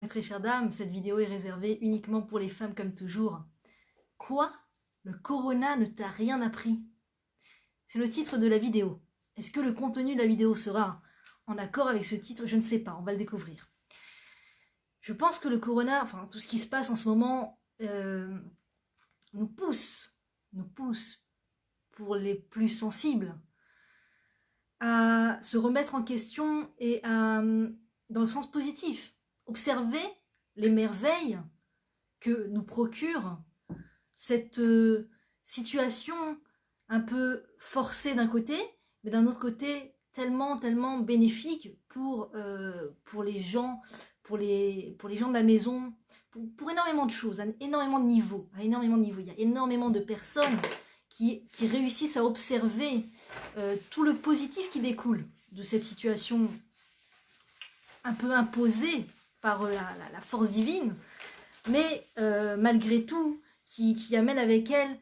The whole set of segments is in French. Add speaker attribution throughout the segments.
Speaker 1: Très chère dame, cette vidéo est réservée uniquement pour les femmes comme toujours. Quoi? Le corona ne t'a rien appris? C'est le titre de la vidéo. Est-ce que le contenu de la vidéo sera en accord avec ce titre? Je ne sais pas, on va le découvrir. Je pense que le corona, enfin tout ce qui se passe en ce moment, nous pousse pour les plus sensibles à se remettre en question et dans le sens positif, observer les merveilles que nous procure cette situation un peu forcée d'un côté, mais d'un autre côté tellement bénéfique pour les gens, pour les gens de la maison, pour énormément de choses, à énormément de niveaux. Il y a énormément de personnes qui réussissent à observer tout le positif qui découle de cette situation un peu imposée par la force divine, mais malgré tout, qui amène avec elle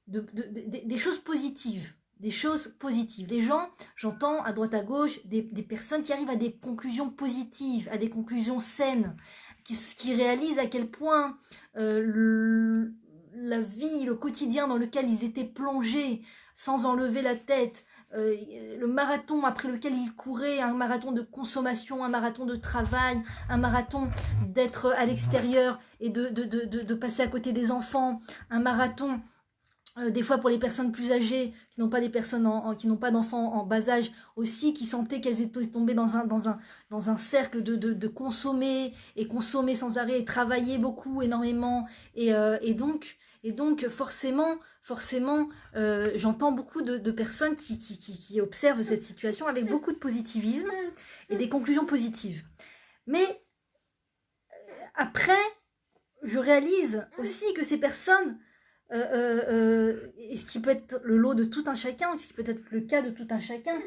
Speaker 1: des choses positives. Des choses positives. Les gens, j'entends à droite à gauche, des personnes qui arrivent à des conclusions positives, à des conclusions saines, qui réalisent à quel point la vie, le quotidien dans lequel ils étaient plongés, sans enlever la tête, le marathon après lequel ils couraient, un marathon de consommation, un marathon de travail, un marathon d'être à l'extérieur et de passer à côté des enfants, un marathon des fois pour les personnes plus âgées qui n'ont pas des personnes qui n'ont pas d'enfants en bas âge aussi, qui sentaient qu'elles étaient tombées dans un cercle de consommer et consommer sans arrêt et travailler beaucoup énormément et donc forcément j'entends beaucoup de personnes qui observent cette situation avec beaucoup de positivisme et des conclusions positives. Mais après, je réalise aussi que ces personnes et ce qui peut être le lot de tout un chacun, ce qui peut être le cas de tout un chacun,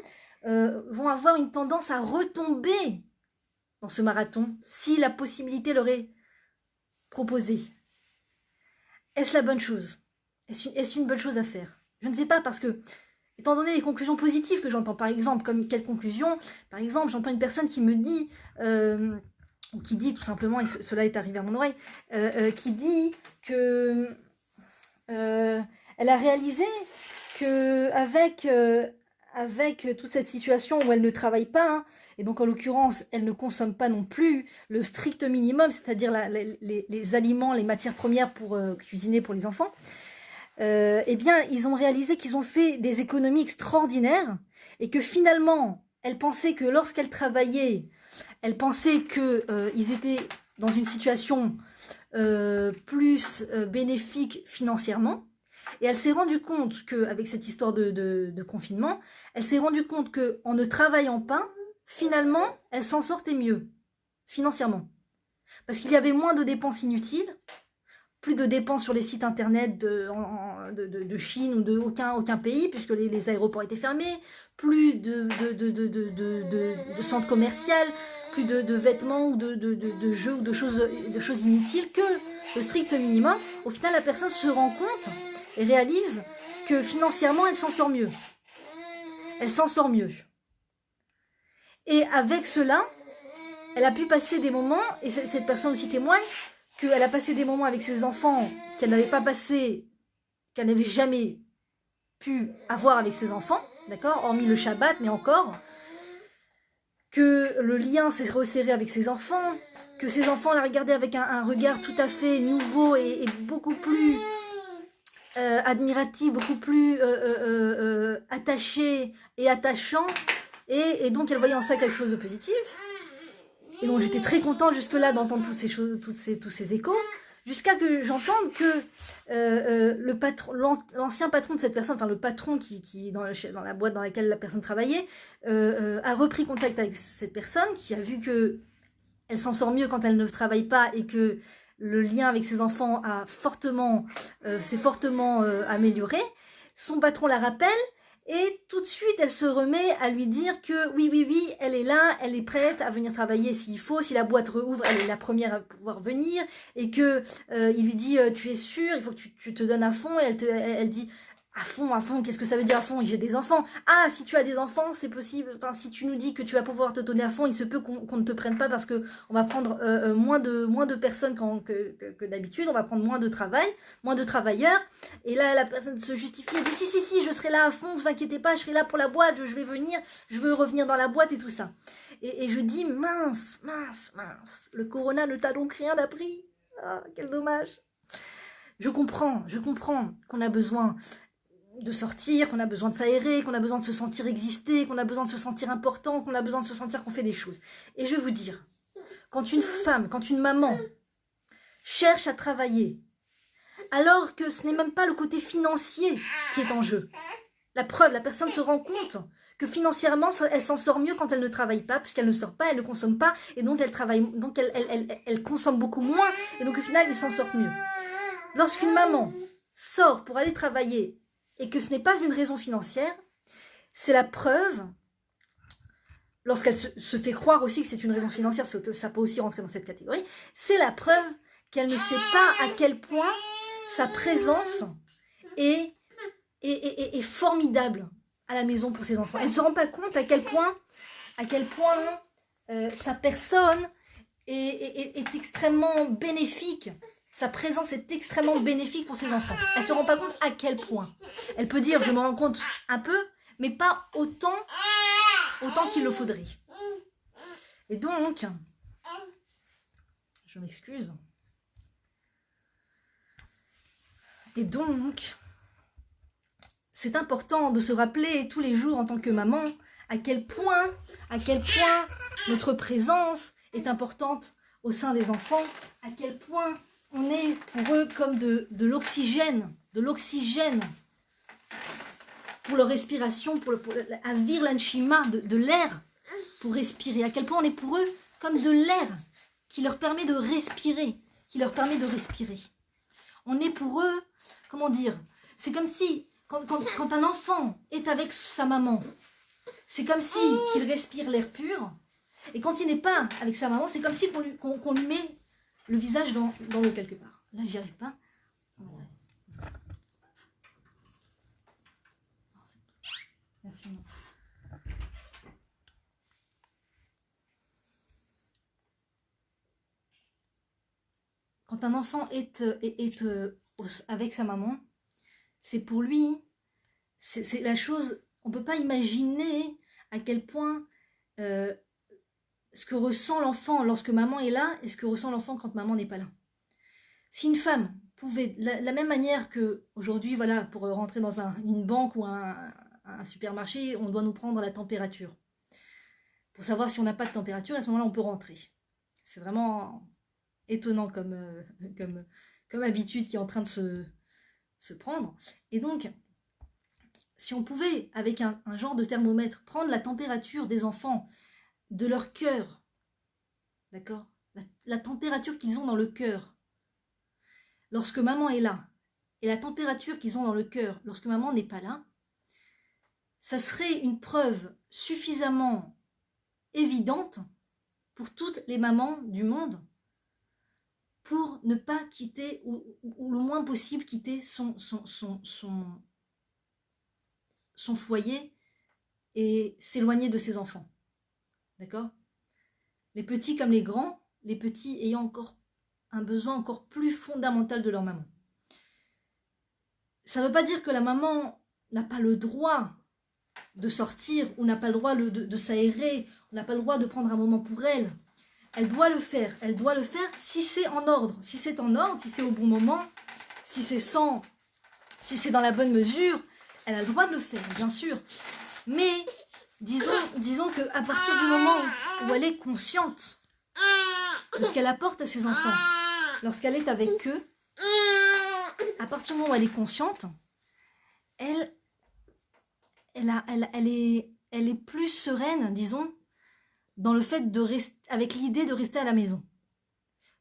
Speaker 1: vont avoir une tendance à retomber dans ce marathon si la possibilité leur est proposée. Est-ce la bonne chose? Est-ce une bonne chose à faire? Je ne sais pas, parce que, étant donné les conclusions positives que j'entends, par exemple, comme quelle conclusion? Par exemple, j'entends une personne qui me dit, ou qui dit tout simplement, et cela est arrivé à mon oreille, qui dit que elle a réalisé que avec toute cette situation où elle ne travaille pas, hein, et donc en l'occurrence elle ne consomme pas non plus le strict minimum, c'est-à-dire les aliments, les matières premières pour cuisiner pour les enfants, eh bien ils ont réalisé qu'ils ont fait des économies extraordinaires et que finalement elle pensait que lorsqu'elle travaillait, elle pensait qu'ils étaient dans une situation plus bénéfique financièrement. Et elle s'est rendue compte qu'avec cette histoire de confinement, elle s'est rendue compte qu'en ne travaillant pas, finalement, elle s'en sortait mieux, financièrement. Parce qu'il y avait moins de dépenses inutiles, plus de dépenses sur les sites internet de Chine ou de aucun pays, puisque les aéroports étaient fermés, plus de centres commerciaux, plus de vêtements ou de jeux ou de choses inutiles, que le strict minimum. Au final, la personne se rend compte et réalise que financièrement, elle s'en sort mieux. Elle s'en sort mieux. Et avec cela, elle a pu passer des moments, et cette personne aussi témoigne, qu'elle a passé des moments avec ses enfants qu'elle n'avait pas passé, qu'elle n'avait jamais pu avoir avec ses enfants, d'accord, hormis le Shabbat, mais encore, que le lien s'est resserré avec ses enfants, que ses enfants la regardaient avec un regard tout à fait nouveau et beaucoup plus admiratif, beaucoup plus attaché et attachant, et donc elle voyait en ça quelque chose de positif. Et donc j'étais très contente jusque-là d'entendre toutes ces choses, tous ces échos, jusqu'à que j'entende que l'ancien patron de cette personne, enfin le patron qui dans la boîte dans laquelle la personne travaillait, a repris contact avec cette personne, qui a vu que elle s'en sort mieux quand elle ne travaille pas et que le lien avec ses enfants s'est fortement amélioré. Son patron la rappelle. Et tout de suite, elle se remet à lui dire que oui, elle est là, elle est prête à venir travailler s'il faut. Si la boîte rouvre, elle est la première à pouvoir venir. Et que il lui dit, tu es sûre, il faut que tu te donnes à fond. Et elle dit, À fond, qu'est-ce que ça veut dire à fond? J'ai des enfants. Ah, si tu as des enfants, c'est possible. Enfin, si tu nous dis que tu vas pouvoir te donner à fond, il se peut qu'on ne te prenne pas parce que on va prendre moins de personnes que d'habitude. On va prendre moins de travail, moins de travailleurs. Et là, la personne se justifie. Elle dit si, je serai là à fond. Vous inquiétez pas, je serai là pour la boîte. Je vais venir, je veux revenir dans la boîte et tout ça. Et je dis mince. Le corona ne t'a donc rien appris. Ah, quel dommage. Je comprends qu'on a besoin de sortir, qu'on a besoin de s'aérer, qu'on a besoin de se sentir exister, qu'on a besoin de se sentir important, qu'on a besoin de se sentir qu'on fait des choses. Et je vais vous dire, quand une femme, quand une maman cherche à travailler, alors que ce n'est même pas le côté financier qui est en jeu, la preuve, la personne se rend compte que financièrement, elle s'en sort mieux quand elle ne travaille pas, puisqu'elle ne sort pas, elle ne consomme pas, et donc elle travaille, donc elle consomme beaucoup moins, et donc au final, elle s'en sort mieux. Lorsqu'une maman sort pour aller travailler, et que ce n'est pas une raison financière, c'est la preuve, lorsqu'elle se fait croire aussi que c'est une raison financière, ça peut aussi rentrer dans cette catégorie, c'est la preuve qu'elle ne sait pas à quel point sa présence est formidable à la maison pour ses enfants. Elle ne se rend pas compte à quel point sa personne est extrêmement bénéfique. Sa présence est extrêmement bénéfique pour ses enfants. Elle ne se rend pas compte à quel point. Elle peut dire, je me rends compte un peu, mais pas autant qu'il le faudrait. Et donc, je m'excuse. Et donc, c'est important de se rappeler tous les jours en tant que maman à quel point notre présence est importante au sein des enfants, à quel point on est pour eux comme de l'oxygène pour leur respiration, pour avir l'anshima, de l'air pour respirer. À quel point on est pour eux comme de l'air qui leur permet de respirer, On est pour eux, comment dire, c'est comme si, quand un enfant est avec sa maman, c'est comme si qu'il respire l'air pur, et quand il n'est pas avec sa maman, c'est comme si qu'on lui met le visage dans l'eau quelque part. Là, j'y arrive pas. Merci. Quand un enfant est avec sa maman, c'est pour lui, c'est la chose, on ne peut pas imaginer à quel point ce que ressent l'enfant lorsque maman est là et ce que ressent l'enfant quand maman n'est pas là. Si une femme pouvait, la même manière qu'aujourd'hui, voilà, pour rentrer dans une banque ou un supermarché, on doit nous prendre la température. Pour savoir si on n'a pas de température, à ce moment-là, on peut rentrer. C'est vraiment étonnant comme habitude qui est en train de se prendre. Et donc, si on pouvait, avec un genre de thermomètre, prendre la température des enfants, de leur cœur, d'accord, la température qu'ils ont dans le cœur, lorsque maman est là, et la température qu'ils ont dans le cœur lorsque maman n'est pas là, ça serait une preuve suffisamment évidente pour toutes les mamans du monde pour ne pas quitter, ou le moins possible quitter son foyer et s'éloigner de ses enfants. D'accord ? Les petits comme les grands, les petits ayant encore un besoin encore plus fondamental de leur maman. Ça ne veut pas dire que la maman n'a pas le droit de sortir ou n'a pas le droit de s'aérer, ou n'a pas le droit de prendre un moment pour elle. Elle doit le faire. Elle doit le faire si c'est en ordre. Si c'est en ordre, si c'est au bon moment, si c'est dans la bonne mesure, elle a le droit de le faire, bien sûr. Mais disons qu'à partir du moment où elle est consciente de ce qu'elle apporte à ses enfants, lorsqu'elle est avec eux, à partir du moment où elle est consciente, elle est plus sereine, disons, dans le fait de rester, avec l'idée de rester à la maison.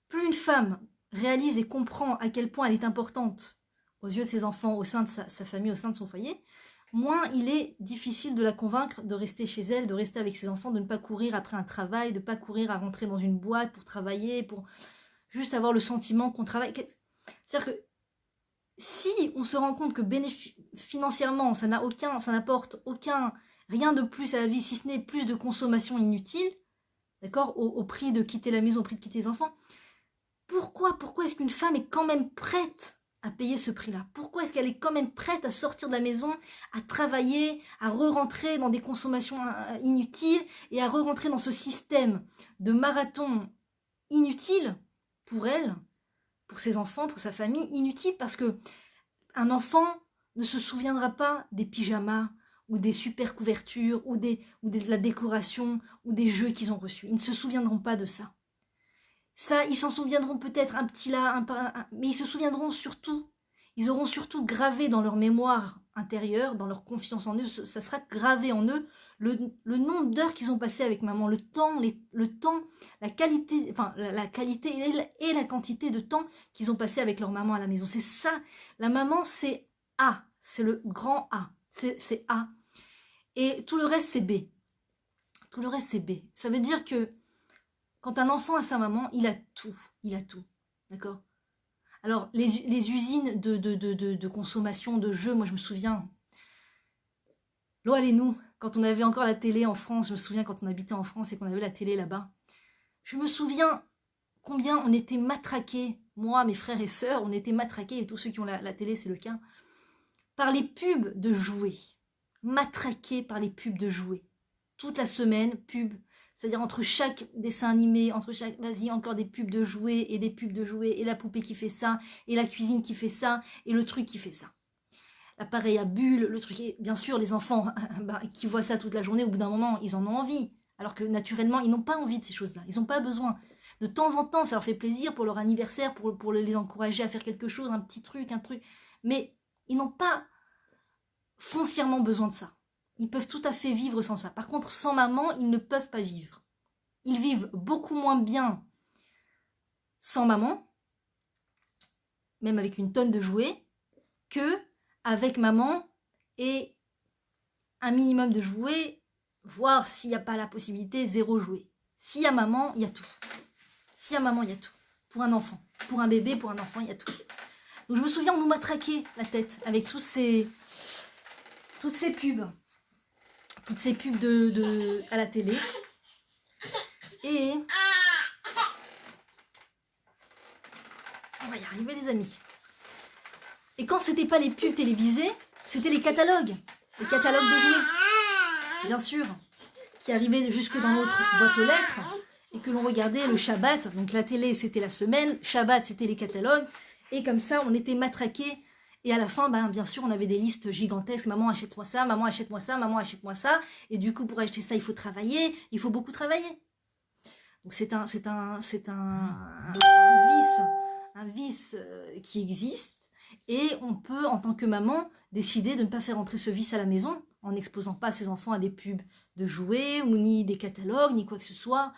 Speaker 1: Plus une femme réalise et comprend à quel point elle est importante aux yeux de ses enfants, au sein de sa famille, au sein de son foyer, moins il est difficile de la convaincre de rester chez elle, de rester avec ses enfants, de ne pas courir après un travail, de ne pas courir à rentrer dans une boîte pour travailler, pour juste avoir le sentiment qu'on travaille. C'est-à-dire que si on se rend compte que financièrement, ça n'apporte rien de plus à la vie, si ce n'est plus de consommation inutile, d'accord, au prix de quitter la maison, au prix de quitter les enfants, pourquoi est-ce qu'une femme est quand même prête à payer ce prix-là? Pourquoi est-ce qu'elle est quand même prête à sortir de la maison, à travailler, à re-rentrer dans des consommations inutiles et à re-rentrer dans ce système de marathon inutile pour elle, pour ses enfants, pour sa famille, inutile parce que un enfant ne se souviendra pas des pyjamas ou des super couvertures ou de la décoration ou des jeux qu'ils ont reçus. Ils ne se souviendront pas de ça. Ça, ils s'en souviendront peut-être un petit là, mais ils se souviendront surtout, ils auront surtout gravé dans leur mémoire intérieure, dans leur confiance en eux, ça sera gravé en eux, le nombre d'heures qu'ils ont passé avec maman, le temps, la qualité, enfin la qualité et la quantité de temps qu'ils ont passé avec leur maman à la maison. C'est ça, la maman c'est A, c'est le grand A, c'est A. Et tout le reste c'est B. Tout le reste c'est B. Ça veut dire que quand un enfant a sa maman, il a tout, d'accord? Alors, les usines de consommation, de jeux, moi je me souviens, Loal et nous, quand on avait encore la télé en France, je me souviens quand on habitait en France et qu'on avait la télé là-bas, je me souviens combien on était matraqués, moi, mes frères et sœurs, on était matraqués, et tous ceux qui ont la télé, c'est le cas, par les pubs de jouets, matraqués par les pubs de jouets. Toute la semaine, pubs. C'est-à-dire entre chaque dessin animé, vas-y, encore des pubs de jouets, et des pubs de jouets, et la poupée qui fait ça, et la cuisine qui fait ça, et le truc qui fait ça. L'appareil à bulles, le truc, et bien sûr, les enfants qui voient ça toute la journée, au bout d'un moment, ils en ont envie. Alors que naturellement, ils n'ont pas envie de ces choses-là, ils n'ont pas besoin. De temps en temps, ça leur fait plaisir pour leur anniversaire, pour les encourager à faire quelque chose, un petit truc, mais ils n'ont pas foncièrement besoin de ça. Ils peuvent tout à fait vivre sans ça. Par contre, sans maman, ils ne peuvent pas vivre. Ils vivent beaucoup moins bien sans maman, même avec une tonne de jouets, que avec maman et un minimum de jouets, voire s'il n'y a pas la possibilité, 0 jouet. S'il y a maman, il y a tout. S'il y a maman, il y a tout. Pour un enfant, pour un bébé, pour un enfant, il y a tout. Donc je me souviens, on nous matraquait la tête avec toutes ces pubs. Toutes ces pubs à la télé. Et on va y arriver les amis. Et quand c'était pas les pubs télévisées, c'était les catalogues de jouets, bien sûr, qui arrivaient jusque dans notre boîte aux lettres et que l'on regardait le Shabbat. Donc la télé c'était la semaine, Shabbat c'était les catalogues et comme ça on était matraqués. Et à la fin, bien sûr, on avait des listes gigantesques. Maman, achète-moi ça, maman, achète-moi ça, maman, achète-moi ça. Et du coup, pour acheter ça, il faut travailler. Il faut beaucoup travailler. Donc, c'est un vice qui existe. Et on peut, en tant que maman, décider de ne pas faire entrer ce vice à la maison en n'exposant pas ses enfants à des pubs de jouets ou ni des catalogues, ni quoi que ce soit.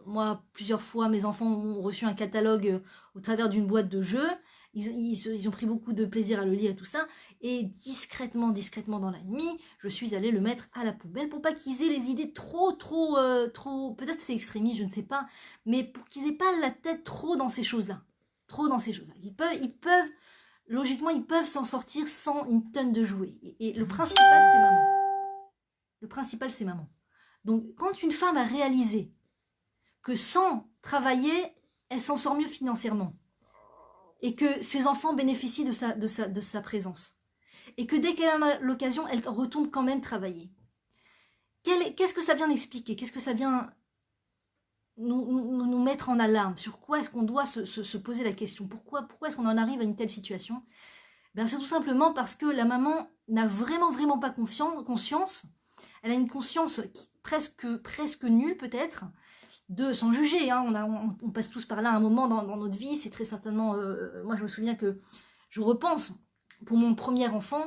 Speaker 1: Moi, plusieurs fois, mes enfants ont reçu un catalogue au travers d'une boîte de jeux. Ils ont pris beaucoup de plaisir à le lire et tout ça. Et discrètement dans la nuit, je suis allée le mettre à la poubelle pour pas qu'ils aient les idées trop, peut-être c'est extrémiste, je ne sais pas, mais pour qu'ils aient pas la tête trop dans ces choses-là. Logiquement, ils peuvent s'en sortir sans une tonne de jouets. Et le principal, c'est maman. Donc, quand une femme a réalisé que sans travailler, elle s'en sort mieux financièrement, et que ses enfants bénéficient de sa présence, et que dès qu'elle a l'occasion, elle retourne quand même travailler. Qu'est-ce que ça vient expliquer? Qu'est-ce que ça vient nous mettre en alarme? Sur quoi est-ce qu'on doit se poser la question? Pourquoi est-ce qu'on en arrive à une telle situation? C'est tout simplement parce que la maman n'a vraiment pas conscience. Elle a une conscience presque nulle peut-être, sans juger, hein, on passe tous par là à un moment dans notre vie, c'est très certainement, moi je me souviens que je repense, pour mon premier enfant,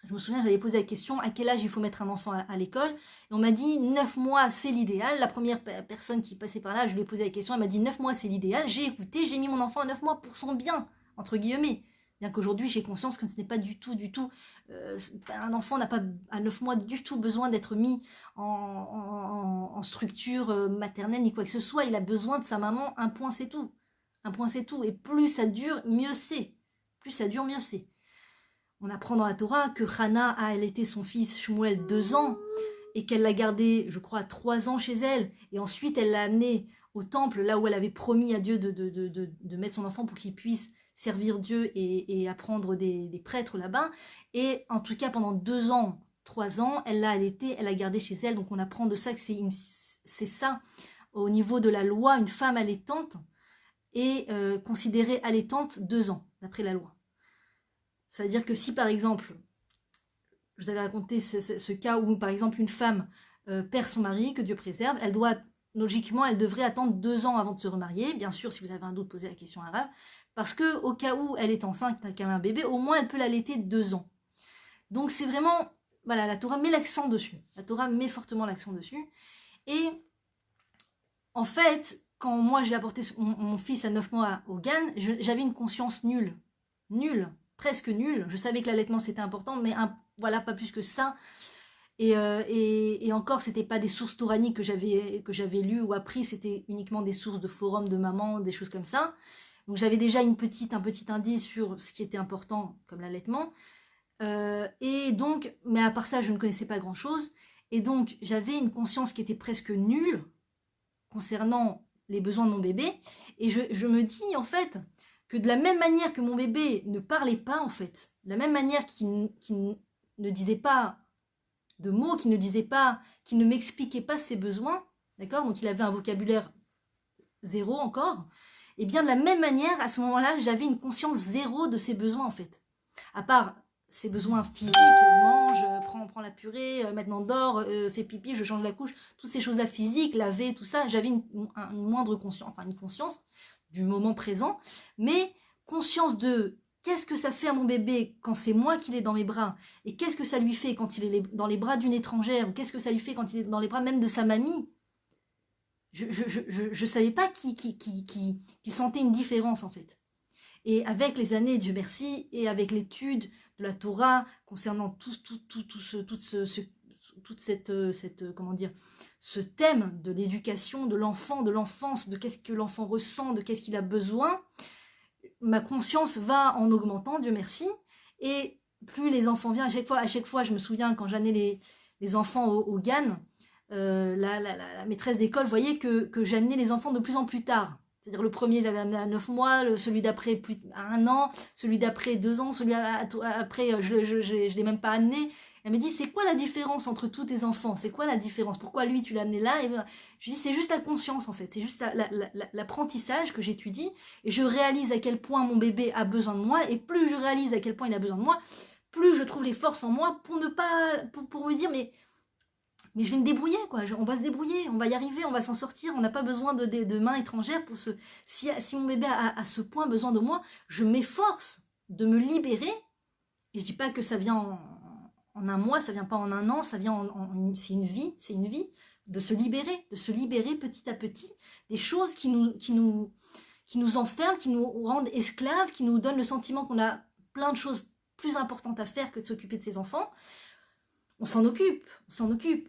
Speaker 1: je me souviens j'avais posé la question, à quel âge il faut mettre un enfant à l'école, et on m'a dit 9 mois c'est l'idéal. La première personne qui passait par là, je lui ai posé la question, elle m'a dit 9 mois c'est l'idéal, j'ai écouté, j'ai mis mon enfant à 9 mois pour son bien, entre guillemets. Bien qu'aujourd'hui, j'ai conscience que ce n'est pas du tout, un enfant n'a pas à 9 mois du tout besoin d'être mis en structure maternelle ni quoi que ce soit. Il a besoin de sa maman, un point c'est tout. Et plus ça dure, mieux c'est. plus ça dure, mieux c'est. On apprend dans la Torah que Hana a allaité son fils Shmuel 2 ans et qu'elle l'a gardé, je crois, 3 ans chez elle. Et ensuite, elle l'a amené au temple, là où elle avait promis à Dieu de mettre son enfant pour qu'il puisse servir Dieu et apprendre des prêtres là-bas. Et en tout cas, pendant 2 ans, 3 ans, elle l'a allaité, elle l'a gardé chez elle. Donc on apprend de ça que c'est ça, au niveau de la loi, une femme allaitante est considérée allaitante 2 ans, d'après la loi. C'est-à-dire que si, par exemple, je vous avais raconté ce cas où, par exemple, une femme perd son mari, que Dieu préserve, logiquement, elle devrait attendre 2 ans avant de se remarier. Bien sûr, si vous avez un doute, posez la question à Rav. Parce que au cas où elle est enceinte, qu'elle a un bébé, au moins elle peut l'allaiter 2 ans. Donc c'est vraiment, voilà, la Torah met l'accent dessus. La Torah met fortement l'accent dessus. Et en fait, quand moi j'ai apporté mon fils à 9 mois au GAN, j'avais une conscience nulle. Nulle. Presque nulle. Je savais que l'allaitement c'était important, mais voilà, pas plus que ça. Et encore, c'était pas des sources toraniques que j'avais lues ou appris, c'était uniquement des sources de forums de mamans, des choses comme ça. Donc j'avais déjà un petit indice sur ce qui était important, comme l'allaitement. Et donc, mais à part ça, je ne connaissais pas grand-chose. Et donc, j'avais une conscience qui était presque nulle concernant les besoins de mon bébé. Et je me dis, en fait, que de la même manière que mon bébé ne parlait pas, en fait, de la même manière qu'il ne disait pas de mots, qu'il ne m'expliquait pas ses besoins, d'accord, donc il avait un vocabulaire 0 encore, et bien de la même manière, à ce moment-là, j'avais une conscience 0 de ses besoins, en fait. À part ses besoins physiques, mange, prends la purée, maintenant dors, fais pipi, je change la couche, toutes ces choses-là physiques, laver, tout ça, j'avais une moindre conscience, enfin une conscience du moment présent, mais conscience de qu'est-ce que ça fait à mon bébé quand c'est moi qui l'ai dans mes bras, et qu'est-ce que ça lui fait quand il est dans les bras d'une étrangère, ou qu'est-ce que ça lui fait quand il est dans les bras même de sa mamie. Je savais pas qu'il sentait une différence, en fait. Et avec les années, Dieu merci, et avec l'étude de la Torah concernant ce thème de l'éducation de l'enfant, de l'enfance, de qu'est-ce que l'enfant ressent, de qu'est-ce qu'il a besoin, ma conscience va en augmentant, Dieu merci, et plus les enfants viennent, à chaque fois, je me souviens quand j'amenais les enfants au GAN, la maîtresse d'école voyait que j'amenais les enfants de plus en plus tard. C'est-à-dire le premier, je l'avais amené à 9 mois, celui d'après à 1 an, celui d'après 2 ans, celui après, je ne l'ai même pas amené. Elle me dit, c'est quoi la différence entre tous tes enfants? C'est quoi la différence? Pourquoi lui, tu l'as amené là? Et je dis, c'est juste la conscience, en fait. C'est juste l'apprentissage que j'étudie. Et je réalise à quel point mon bébé a besoin de moi. Et plus je réalise à quel point il a besoin de moi, plus je trouve les forces en moi pour me dire, mais je vais me débrouiller, quoi. On va se débrouiller, on va y arriver, on va s'en sortir. On n'a pas besoin de mains étrangères pour si mon bébé a à ce point besoin de moi, je m'efforce de me libérer. Et je dis pas que ça vient en 1 mois, ça vient pas en 1 an, ça vient c'est une vie de se libérer petit à petit des choses qui nous enferment, qui nous rendent esclaves, qui nous donnent le sentiment qu'on a plein de choses plus importantes à faire que de s'occuper de ses enfants. On s'en occupe,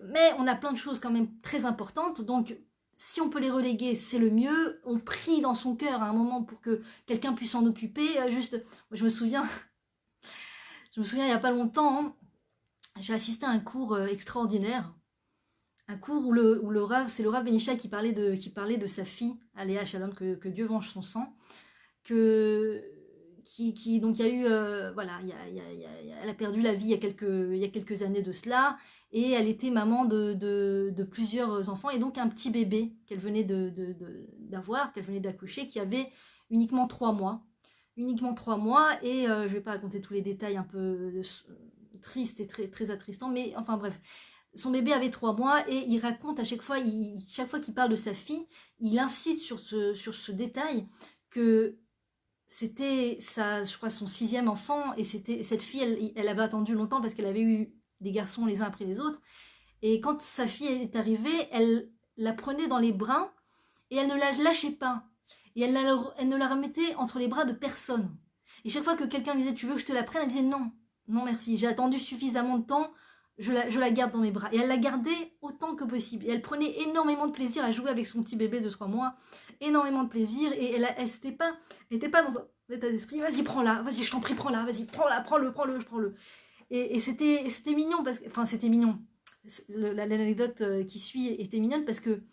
Speaker 1: mais on a plein de choses quand même très importantes, donc si on peut les reléguer, c'est le mieux. On prie dans son cœur à un moment pour que quelqu'un puisse s'en occuper. Je me souviens il n'y a pas longtemps, j'ai assisté à un cours extraordinaire, un cours où le Rav, c'est le Rav Benisha qui parlait de sa fille, Aléa Shalom, que Dieu venge son sang, donc il y a eu, voilà, elle a perdu la vie il y a quelques années de cela, et elle était maman de plusieurs enfants, et donc un petit bébé qu'elle venait d'avoir, qu'elle venait d'accoucher, qui avait uniquement 3 mois. Et je ne vais pas raconter tous les détails un peu tristes et très, très attristants, mais enfin bref, son bébé avait 3 mois, et il raconte à chaque fois qu'il parle de sa fille, il insiste sur ce détail, que c'était je crois son 6e enfant, et cette fille, elle avait attendu longtemps parce qu'elle avait eu des garçons les uns après les autres, et quand sa fille est arrivée, elle la prenait dans les bras, et elle ne la lâchait pas, et elle ne la remettait entre les bras de personne. Et chaque fois que quelqu'un disait, tu veux que je te la prenne, elle disait non merci, j'ai attendu suffisamment de temps, je la garde dans mes bras. Et elle la gardait autant que possible. Et elle prenait énormément de plaisir à jouer avec son petit bébé de 3 mois. Énormément de plaisir. Et elle n'était pas dans un état d'esprit. Vas-y, prends-la. Vas-y, je t'en prie, prends-la. Vas-y, prends-la, prends-le, prends-le. Et c'était mignon. Enfin, c'était mignon. L'anecdote qui suit était mignonne parce que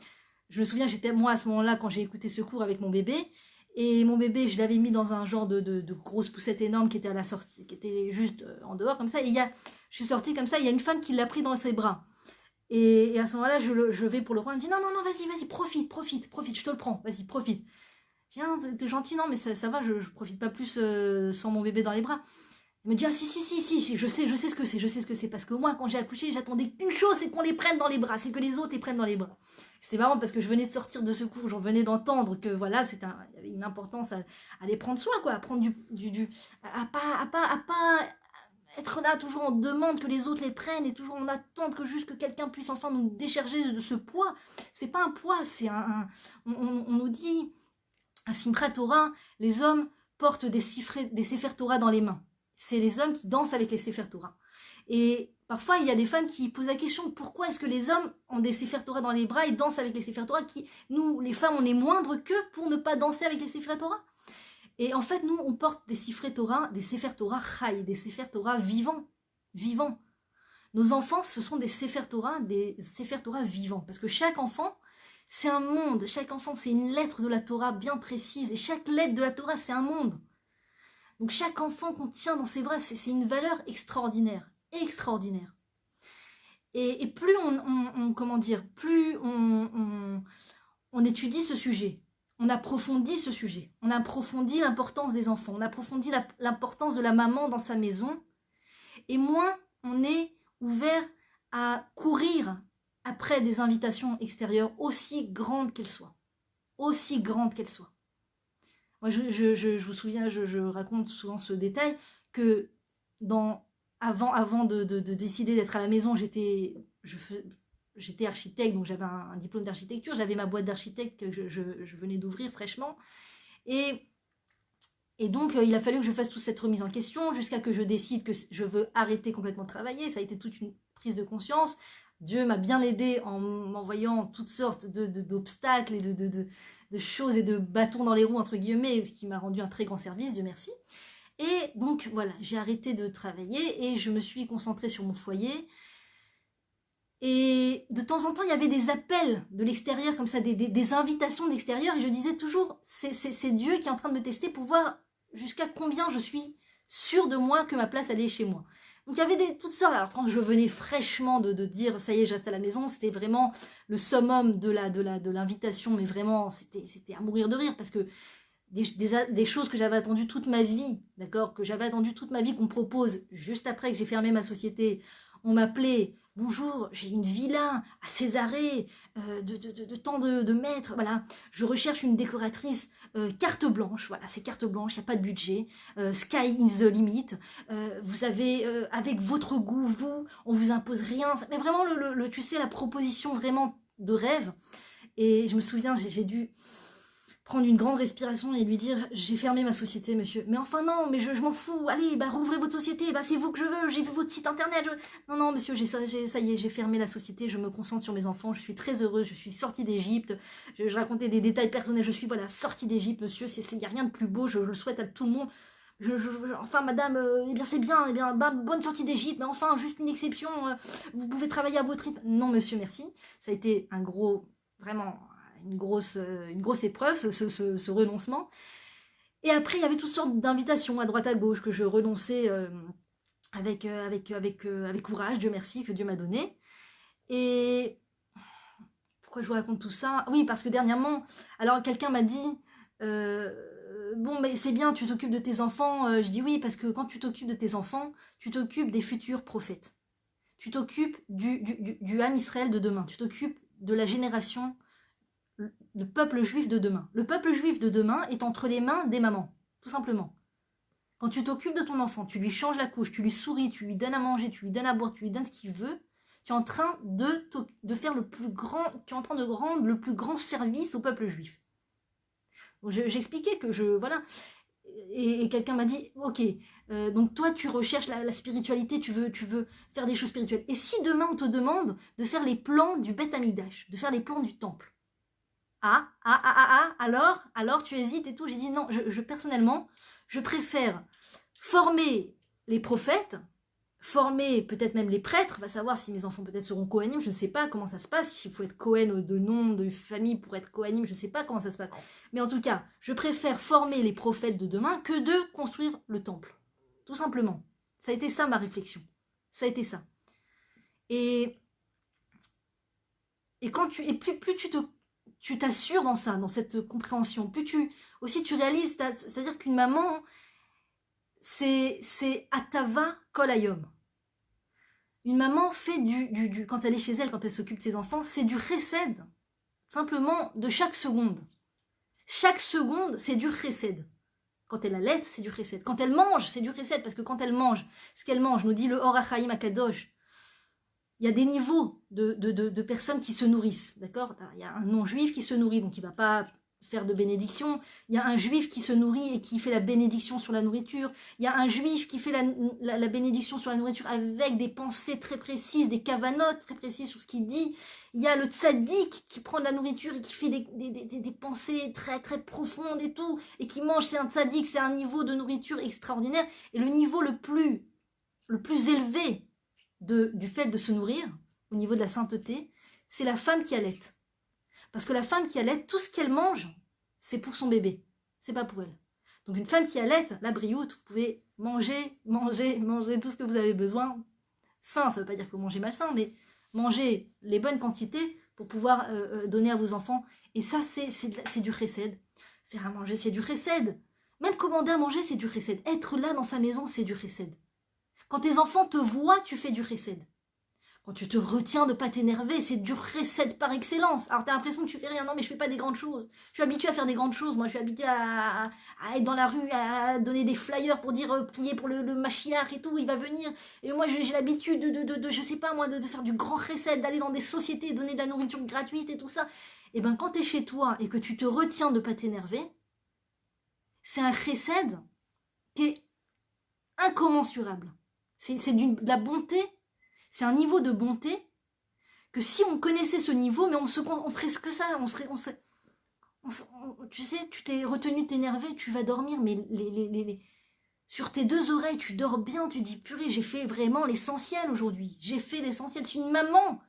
Speaker 1: je me souviens, j'étais moi à ce moment-là quand j'ai écouté ce cours avec mon bébé. Et mon bébé, je l'avais mis dans un genre de grosse poussette énorme qui était à la sortie, qui était juste en dehors comme ça. Et je suis sortie comme ça, il y a une femme qui l'a pris dans ses bras. Et à ce moment-là, je vais pour le roi, elle me dit non, vas-y, profite, je te le prends, vas-y, profite. Je dis, ah, t'es gentil, non, mais ça va, je profite pas plus sans mon bébé dans les bras. Elle me dit, ah si, je sais ce que c'est, parce que moi, quand j'ai accouché, j'attendais qu'une chose, c'est qu'on les prenne dans les bras, c'est que les autres les prennent dans les bras. C'était marrant parce que je venais de sortir de ce cours, j'en venais d'entendre que voilà, il y avait une importance à les prendre soin, quoi, à prendre à pas être là toujours en demande que les autres les prennent et toujours en attente que quelqu'un puisse enfin nous décharger de ce poids. C'est pas un poids, c'est on nous dit à Simchat Torah, les hommes portent des Sefer Torah dans les mains. C'est les hommes qui dansent avec les Sefer Torah. Et parfois, il y a des femmes qui posent la question, pourquoi est-ce que les hommes ont des Sefer Torah dans les bras et dansent avec les Sefer Torah nous, les femmes, on est moindres qu'eux pour ne pas danser avec les Sefer Torah. Et en fait, nous, on porte des Sefer Torah chai, des Sefer Torah vivants. Nos enfants, ce sont des Sefer Torah vivants. Parce que chaque enfant, c'est un monde. Chaque enfant, c'est une lettre de la Torah bien précise. Et chaque lettre de la Torah, c'est un monde. Donc chaque enfant qu'on tient dans ses bras, c'est une valeur extraordinaire. Et plus plus on étudie ce sujet, on approfondit ce sujet, on approfondit l'importance des enfants, on approfondit l'importance de la maman dans sa maison, et moins on est ouvert à courir après des invitations extérieures aussi grandes qu'elles soient. Moi, je vous souviens, je raconte souvent ce détail, que avant de décider d'être à la maison, j'étais architecte, donc j'avais un diplôme d'architecture, j'avais ma boîte d'architecte que je venais d'ouvrir fraîchement. Et donc, il a fallu que je fasse toute cette remise en question jusqu'à que je décide que je veux arrêter complètement de travailler. Ça a été toute une prise de conscience. Dieu m'a bien aidée en m'envoyant toutes sortes d'obstacles et de choses et de bâtons dans les roues, entre guillemets, ce qui m'a rendu un très grand service, Dieu merci. Et donc, voilà, j'ai arrêté de travailler et je me suis concentrée sur mon foyer. Et de temps en temps, il y avait des appels de l'extérieur, comme ça, des invitations de l'extérieur. Et je disais toujours, c'est Dieu qui est en train de me tester pour voir jusqu'à combien je suis sûre de moi que ma place, elle est chez moi. Donc il y avait toutes sortes. Alors quand je venais fraîchement de dire ça y est, je reste à la maison, c'était vraiment le summum de l'invitation, mais vraiment c'était à mourir de rire parce que des choses que j'avais attendues toute ma vie, d'accord, qu'on me propose juste après que j'ai fermé ma société. On m'appelait, bonjour, j'ai une villa à Césarée, de tant de mètres, voilà, je recherche une décoratrice, carte blanche, voilà, c'est carte blanche, il n'y a pas de budget, sky is the limit, vous avez, avec votre goût, on vous impose rien, mais vraiment, tu sais, la proposition vraiment de rêve. Et je me souviens, j'ai dû prendre une grande respiration et lui dire, j'ai fermé ma société, monsieur. Mais enfin non, mais je m'en fous, allez, rouvrez votre société, c'est vous que je veux, j'ai vu votre site internet. Non, monsieur, ça y est, j'ai fermé la société, je me concentre sur mes enfants, je suis très heureuse, je suis sortie d'Égypte, je racontais des détails personnels, je suis sortie d'Égypte, monsieur, il n'y a rien de plus beau, je le souhaite à tout le monde. Enfin, madame, c'est bien, bonne sortie d'Égypte, mais enfin, juste une exception, vous pouvez travailler à votre rythme. Non, monsieur, merci. Ça a été une grosse épreuve, ce renoncement. Et après, il y avait toutes sortes d'invitations à droite à gauche que je renonçais avec courage, Dieu merci, que Dieu m'a donné. Et pourquoi je vous raconte tout ça? Oui, parce que dernièrement, alors quelqu'un m'a dit, bon, mais c'est bien, tu t'occupes de tes enfants. Je dis oui, parce que quand tu t'occupes de tes enfants, tu t'occupes des futurs prophètes. Tu t'occupes du Ham Israël de demain. Tu t'occupes de la génération, le peuple juif de demain. Le peuple juif de demain est entre les mains des mamans, tout simplement. Quand tu t'occupes de ton enfant, tu lui changes la couche, tu lui souris, tu lui donnes à manger, tu lui donnes à boire, tu lui donnes ce qu'il veut, tu es en train de faire tu es en train de rendre le plus grand service au peuple juif. Donc j'expliquais que voilà. Et quelqu'un m'a dit, ok, donc toi tu recherches la spiritualité, tu veux faire des choses spirituelles. Et si demain on te demande de faire les plans du Beth Amikdash, de faire les plans du temple, alors tu hésites et tout. J'ai dit non, personnellement, je préfère former les prophètes, former peut-être même les prêtres, va savoir si mes enfants peut-être seront Kohanim, je ne sais pas comment ça se passe, s'il faut être Kohen de nom, de famille pour être Kohanim, je ne sais pas comment ça se passe. Mais en tout cas, je préfère former les prophètes de demain que de construire le temple. Tout simplement. Ça a été ça ma réflexion. Ça a été ça. Et quand plus tu t'assures dans ça, dans cette compréhension, plus tu réalises, c'est-à-dire qu'une maman, c'est atava kol hayom. Une maman fait quand elle est chez elle, quand elle s'occupe de ses enfants, c'est du chesed, simplement de chaque seconde. Chaque seconde, c'est du chesed. Quand elle allait, c'est du chesed. Quand elle mange, c'est du chesed, parce que quand elle mange, ce qu'elle mange, nous dit le Or HaChaim HaKadosh, il y a des niveaux de personnes qui se nourrissent, d'accord? Il y a un non-juif qui se nourrit, donc il ne va pas faire de bénédiction. Il y a un juif qui se nourrit et qui fait la bénédiction sur la nourriture. Il y a un juif qui fait la bénédiction sur la nourriture avec des pensées très précises, des kavanotes très précises sur ce qu'il dit. Il y a le tzaddik qui prend de la nourriture et qui fait des pensées très très profondes et tout, et qui mange. C'est un tzaddik, c'est un niveau de nourriture extraordinaire. Et le niveau le plus élevé du fait de se nourrir, au niveau de la sainteté, c'est la femme qui allaite. Parce que la femme qui allaite, tout ce qu'elle mange, c'est pour son bébé. C'est pas pour elle. Donc une femme qui allaite, la brioute, vous pouvez manger tout ce que vous avez besoin. Sain, ça veut pas dire qu'il faut manger malsain, mais manger les bonnes quantités pour pouvoir donner à vos enfants. Et ça, c'est du chesed. Faire à manger, c'est du chesed. Même commander à manger, c'est du chesed. Être là dans sa maison, c'est du chesed. Quand tes enfants te voient, tu fais du chesed. Quand tu te retiens de ne pas t'énerver, c'est du chesed par excellence. Alors t'as l'impression que tu fais rien. Non, mais je fais pas des grandes choses. Je suis habituée à faire des grandes choses. Moi, je suis habituée à être dans la rue, à donner des flyers pour dire prier pour le Mashiach et tout. Il va venir. Et moi, j'ai l'habitude je sais pas moi, de faire du grand chesed, d'aller dans des sociétés, donner de la nourriture gratuite et tout ça. Et ben quand t'es chez toi et que tu te retiens de pas t'énerver, c'est un chesed qui est incommensurable. C'est de la bonté. C'est un niveau de bonté que si on connaissait ce niveau, mais on ferait que ça, tu sais, tu t'es retenu de t'énerver, tu vas dormir, mais sur tes deux oreilles, tu dors bien, tu dis purée, j'ai fait vraiment l'essentiel aujourd'hui, j'ai fait l'essentiel. Si une maman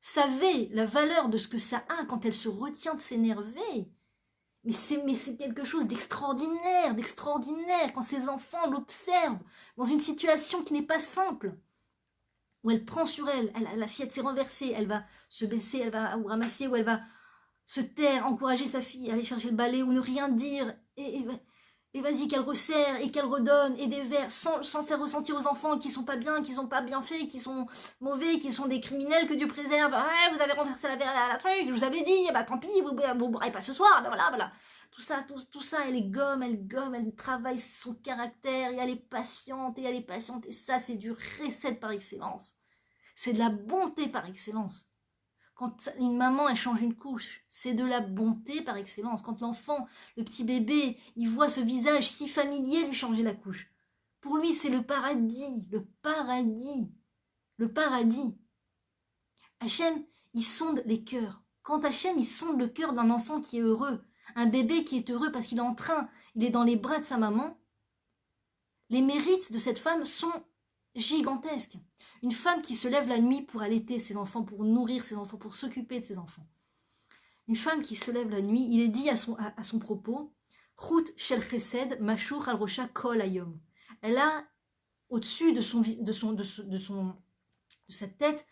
Speaker 1: savait la valeur de ce que ça a quand elle se retient de s'énerver, mais c'est quelque chose d'extraordinaire, quand ses enfants l'observent dans une situation qui n'est pas simple, où elle prend sur elle, l'assiette s'est renversée, elle va se baisser, elle va ou ramasser, ou elle va se taire, encourager sa fille à aller chercher le balai, ou ne rien dire, et vas-y, qu'elle resserre, et qu'elle redonne, et des verres, sans faire ressentir aux enfants qu'ils sont pas bien, qu'ils ont pas bien fait, qu'ils sont mauvais, qu'ils sont des criminels, que Dieu préserve. Ouais, vous avez renversé la truc, je vous avais dit, bah tant pis, vous bourrez pas ce soir, ben voilà. Tout ça, elle gomme, elle travaille son caractère, et elle est patiente, et ça, c'est du chesed par excellence. C'est de la bonté par excellence. Quand une maman, elle change une couche, c'est de la bonté par excellence. Quand l'enfant, le petit bébé, il voit ce visage si familier lui changer la couche. Pour lui, c'est le paradis, le paradis, le paradis. Hachem, il sonde les cœurs. Quand Hachem, il sonde le cœur d'un enfant qui est heureux, un bébé qui est heureux parce qu'il est il est dans les bras de sa maman, les mérites de cette femme sont gigantesques. Une femme qui se lève la nuit pour allaiter ses enfants, pour nourrir ses enfants, pour s'occuper de ses enfants. Une femme qui se lève la nuit, il est dit à son propos, Chut shel chesed mashur al rosha kol hayom. Elle a au-dessus de sa tête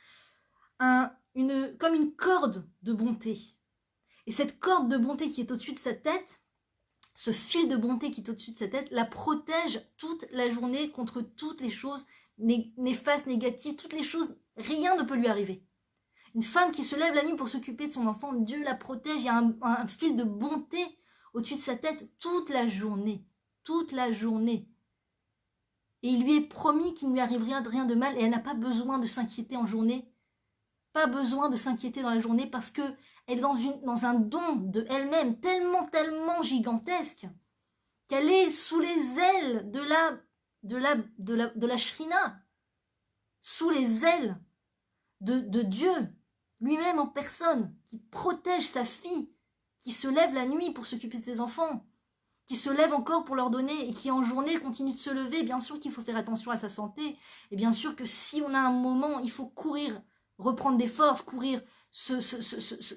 Speaker 1: comme une corde de bonté. Et cette corde de bonté qui est au-dessus de sa tête, ce fil de bonté qui est au-dessus de sa tête, la protège toute la journée contre toutes les choses néfastes, négatives, toutes les choses, rien ne peut lui arriver. Une femme qui se lève la nuit pour s'occuper de son enfant, Dieu la protège, il y a un fil de bonté au-dessus de sa tête toute la journée. Et il lui est promis qu'il ne lui arrive rien de mal, et elle n'a pas besoin de s'inquiéter en journée, pas besoin de s'inquiéter dans la journée, parce que elle est dans un don de elle-même tellement gigantesque qu'elle est sous les ailes de la Shrina, sous les ailes de Dieu, lui-même en personne, qui protège sa fille, qui se lève la nuit pour s'occuper de ses enfants, qui se lève encore pour leur donner et qui en journée continue de se lever. Bien sûr qu'il faut faire attention à sa santé et bien sûr que si on a un moment, il faut courir, reprendre des forces, courir,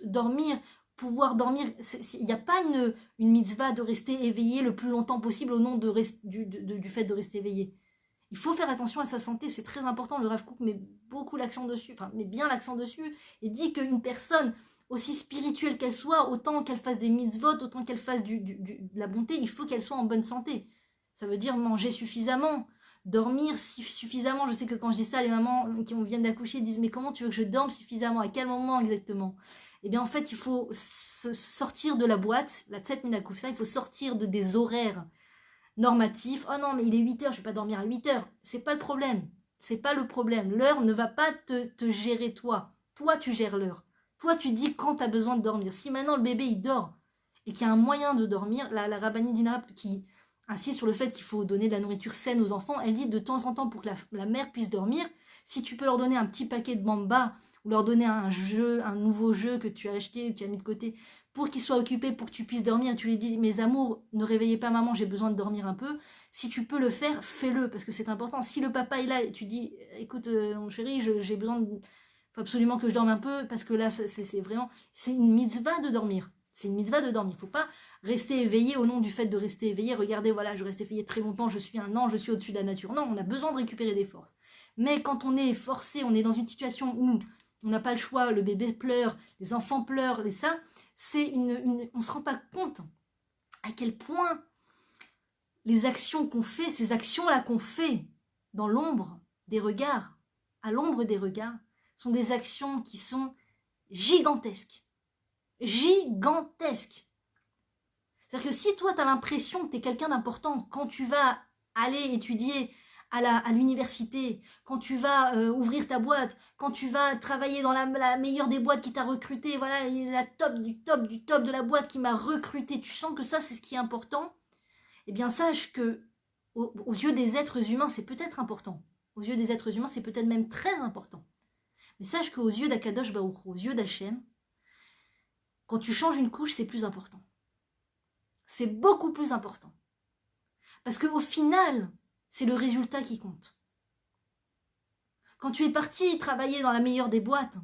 Speaker 1: dormir, pouvoir dormir. Il n'y a pas une mitzvah de rester éveillé le plus longtemps possible au nom du fait de rester éveillé. Il faut faire attention à sa santé, c'est très important. Le Rav Kook met beaucoup l'accent dessus, enfin met bien l'accent dessus et dit qu'une personne aussi spirituelle qu'elle soit, autant qu'elle fasse des mitzvot, autant qu'elle fasse de la bonté, il faut qu'elle soit en bonne santé. Ça veut dire manger suffisamment, dormir suffisamment. Je sais que quand je dis ça, les mamans qui viennent d'accoucher disent « Mais comment tu veux que je dorme suffisamment? À quel moment exactement ?» Eh bien en fait, il faut sortir de la boîte, la tset minakoufsa, il faut sortir des horaires normatifs. « Oh non, mais il est 8 heures, je ne vais pas dormir à 8 heures. » C'est pas le problème. C'est pas le problème. L'heure ne va pas te gérer toi. Toi, tu gères l'heure. Toi, tu dis quand tu as besoin de dormir. Si maintenant le bébé, il dort et qu'il y a un moyen de dormir, la Rabbani Dina qui insiste sur le fait qu'il faut donner de la nourriture saine aux enfants, elle dit de temps en temps pour que la mère puisse dormir, si tu peux leur donner un petit paquet de bamba ou leur donner un nouveau jeu que tu as acheté ou que tu as mis de côté pour qu'ils soient occupés, pour que tu puisses dormir, et tu lui dis, mes amours, ne réveillez pas maman, j'ai besoin de dormir un peu. Si tu peux le faire, fais-le, parce que c'est important. Si le papa est là et tu dis, écoute, mon chéri, j'ai besoin de... faut absolument que je dorme un peu, parce que là, c'est vraiment... C'est une mitzvah de dormir. C'est une mitzvah de dormir. Il ne faut pas rester éveillé au nom du fait de rester éveillé. Regardez, voilà, je reste éveillé très longtemps, je suis un ange, je suis au-dessus de la nature. Non, on a besoin de récupérer des forces. Mais quand on est forcé, on est dans une situation où on n'a pas le choix, le bébé pleure, les enfants pleurent, et ça, on ne se rend pas compte à quel point les actions qu'on fait, ces actions-là qu'on fait dans l'ombre des regards, à l'ombre des regards, sont des actions qui sont gigantesques. Gigantesques. C'est-à-dire que si toi, tu as l'impression que tu es quelqu'un d'important, quand tu vas aller étudier à l'université, quand tu vas ouvrir ta boîte, quand tu vas travailler dans la meilleure des boîtes qui t'a recruté, voilà, la top du top du top de la boîte qui m'a recruté, tu sens que ça, c'est ce qui est important, eh bien, sache que aux yeux des êtres humains, c'est peut-être important. Aux yeux des êtres humains, c'est peut-être même très important. Mais sache qu'aux yeux d'Akadosh Baruch Hu, aux yeux d'Hachem, quand tu changes une couche, c'est plus important. C'est beaucoup plus important. Parce qu'au final, c'est le résultat qui compte. Quand tu es parti travailler dans la meilleure des boîtes,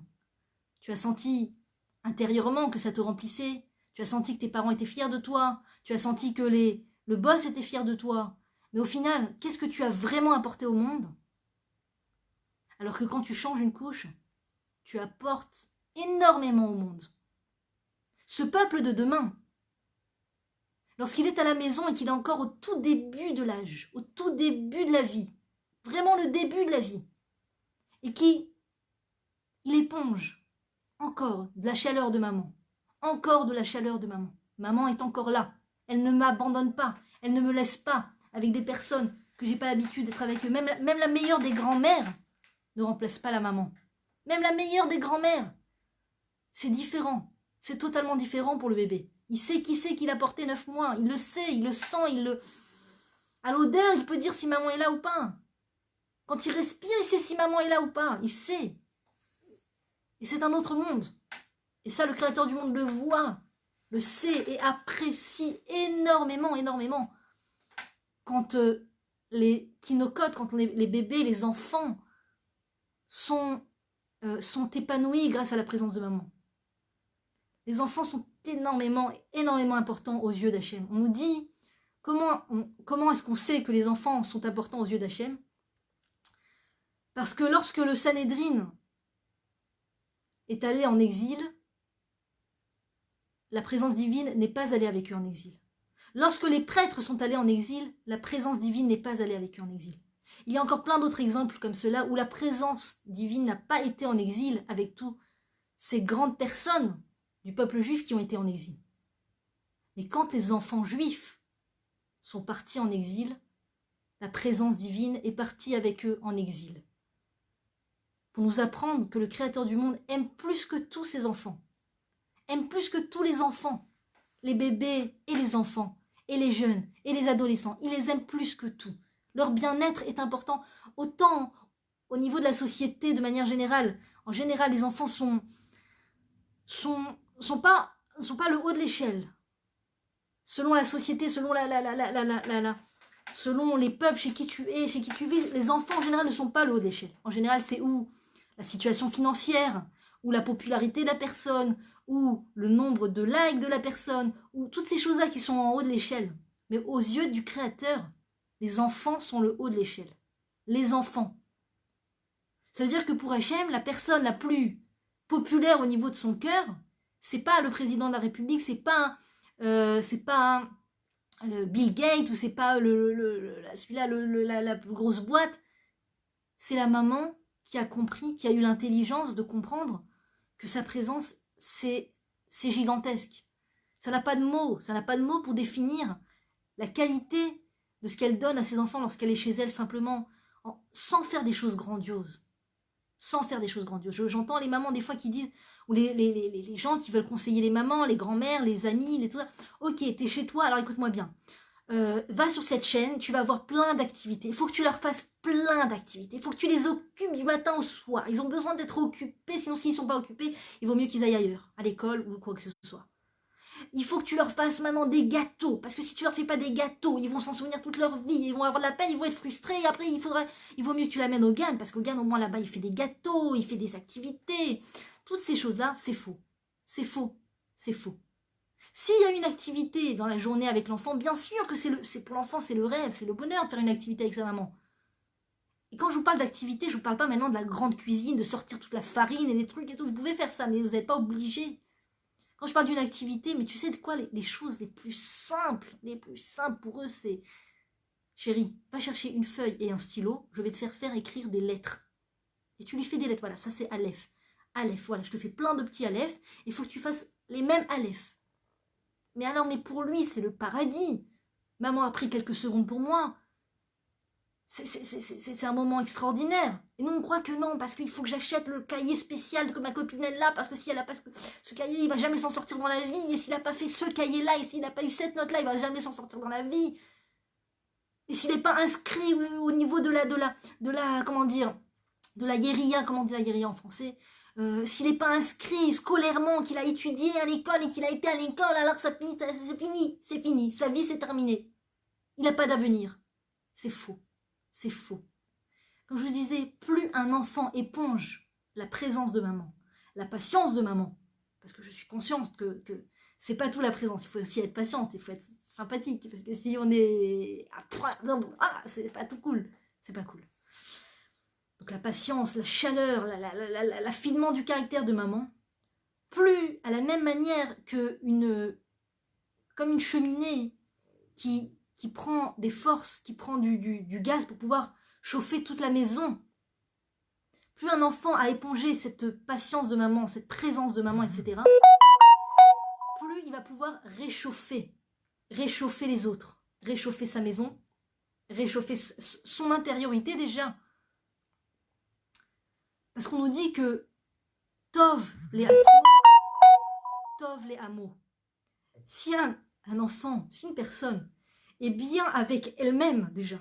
Speaker 1: tu as senti intérieurement que ça te remplissait, tu as senti que tes parents étaient fiers de toi, tu as senti que le boss était fier de toi. Mais au final, qu'est-ce que tu as vraiment apporté au monde? Alors que quand tu changes une couche, tu apportes énormément au monde. Ce peuple de demain, lorsqu'il est à la maison et qu'il est encore au tout début de l'âge, au tout début de la vie, vraiment le début de la vie, et il éponge encore de la chaleur de maman, encore de la chaleur de maman. Maman est encore là, elle ne m'abandonne pas, elle ne me laisse pas avec des personnes que j'ai pas l'habitude d'être avec eux. Même la meilleure des grand-mères ne remplace pas la maman. Même la meilleure des grand-mères, c'est différent, c'est totalement différent pour le bébé. Il sait qui c'est qu'il a porté 9 mois. Il le sait, il le sent, à l'odeur, il peut dire si maman est là ou pas. Quand il respire, il sait si maman est là ou pas. Il sait. Et c'est un autre monde. Et ça, le Créateur du monde le voit, le sait et apprécie énormément, énormément. Quand les tinocotes, quand les bébés, les enfants sont épanouis grâce à la présence de maman. Les enfants sont énormément, énormément importants aux yeux d'Hachem. On nous dit, comment est-ce qu'on sait que les enfants sont importants aux yeux d'Hachem? Parce que lorsque le Sanhédrin est allé en exil, la présence divine n'est pas allée avec eux en exil. Lorsque les prêtres sont allés en exil, la présence divine n'est pas allée avec eux en exil. Il y a encore plein d'autres exemples comme cela où la présence divine n'a pas été en exil avec toutes ces grandes personnes du peuple juif qui ont été en exil. Mais quand les enfants juifs sont partis en exil, la présence divine est partie avec eux en exil. Pour nous apprendre que le Créateur du monde aime plus que tous ses enfants, aime plus que tous les enfants, les bébés et les enfants, et les jeunes et les adolescents. Il les aime plus que tout. Leur bien-être est important, autant au niveau de la société de manière générale. En général, les enfants sont pas le haut de l'échelle. Selon la société, selon selon les peuples chez qui tu es, chez qui tu vis, les enfants en général ne sont pas le haut de l'échelle. En général, c'est où la situation financière, ou la popularité de la personne, ou le nombre de likes de la personne, ou toutes ces choses-là qui sont en haut de l'échelle. Mais aux yeux du Créateur, les enfants sont le haut de l'échelle. Les enfants. Ça veut dire que pour Hachem, la personne la plus populaire au niveau de son cœur, c'est pas le président de la République, c'est pas Bill Gates, ou c'est pas celui-là, la plus grosse boîte. C'est la maman qui a compris, qui a eu l'intelligence de comprendre que sa présence, c'est gigantesque. Ça n'a pas de mots, ça n'a pas de mots pour définir la qualité de ce qu'elle donne à ses enfants lorsqu'elle est chez elle, simplement, sans faire des choses grandioses. Sans faire des choses grandioses. J'entends les mamans des fois qui disent, ou les gens qui veulent conseiller les mamans, les grands-mères, les amis, tout ça. Ok, t'es chez toi, alors écoute-moi bien. Va sur cette chaîne, tu vas avoir plein d'activités. Il faut que tu leur fasses plein d'activités. Il faut que tu les occupes du matin au soir. Ils ont besoin d'être occupés, sinon s'ils ne sont pas occupés, il vaut mieux qu'ils aillent ailleurs, à l'école ou quoi que ce soit. Il faut que tu leur fasses maintenant des gâteaux, parce que si tu leur fais pas des gâteaux, ils vont s'en souvenir toute leur vie, ils vont avoir de la peine, ils vont être frustrés, et après il vaut mieux que tu l'amènes au GAN, parce qu'au GAN au moins là-bas il fait des gâteaux, il fait des activités. Toutes ces choses-là, c'est faux. C'est faux. C'est faux. S'il y a une activité dans la journée avec l'enfant, bien sûr que c'est pour l'enfant, c'est le rêve, c'est le bonheur de faire une activité avec sa maman. Et quand je vous parle d'activité, je ne vous parle pas maintenant de la grande cuisine, de sortir toute la farine et les trucs et tout. Vous pouvez faire ça, mais vous n'êtes pas obligé. Quand je parle d'une activité, mais tu sais de quoi, les choses les plus simples pour eux, c'est... Chérie, va chercher une feuille et un stylo, je vais te faire écrire des lettres. Et tu lui fais des lettres, voilà, ça c'est Aleph. Aleph, voilà, je te fais plein de petits Aleph, il faut que tu fasses les mêmes Aleph. Mais alors, mais pour lui, c'est le paradis. Maman a pris quelques secondes pour moi. C'est un moment extraordinaire. Et nous, on croit que non, parce qu'il faut que j'achète le cahier spécial que ma copine elle a, parce que si elle a pas ce cahier, il va jamais s'en sortir dans la vie. Et s'il n'a pas fait ce cahier-là, et s'il n'a pas eu cette note-là, il va jamais s'en sortir dans la vie. Et s'il n'est pas inscrit au niveau de la comment dire, de la yéria, comment on dit la yéria en français, s'il n'est pas inscrit scolairement, qu'il a étudié à l'école et qu'il a été à l'école, alors c'est fini, sa vie c'est terminé. Il n'a pas d'avenir. C'est faux, c'est faux. Comme je vous disais, plus un enfant éponge la présence de maman, la patience de maman, parce que je suis consciente que c'est pas tout la présence, il faut aussi être patiente, il faut être sympathique, parce que si on est... c'est pas tout cool, c'est pas cool. Donc la patience, la chaleur, l'affinement du caractère de maman, plus à la même manière que comme une cheminée qui prend des forces, qui prend du gaz pour pouvoir chauffer toute la maison, plus un enfant a épongé cette patience de maman, cette présence de maman, etc., plus il va pouvoir réchauffer les autres, réchauffer sa maison, réchauffer son intériorité déjà. Parce qu'on nous dit que Tov les Hatzmo, Tov les Hamo. Si un enfant, si une personne est bien avec elle-même déjà,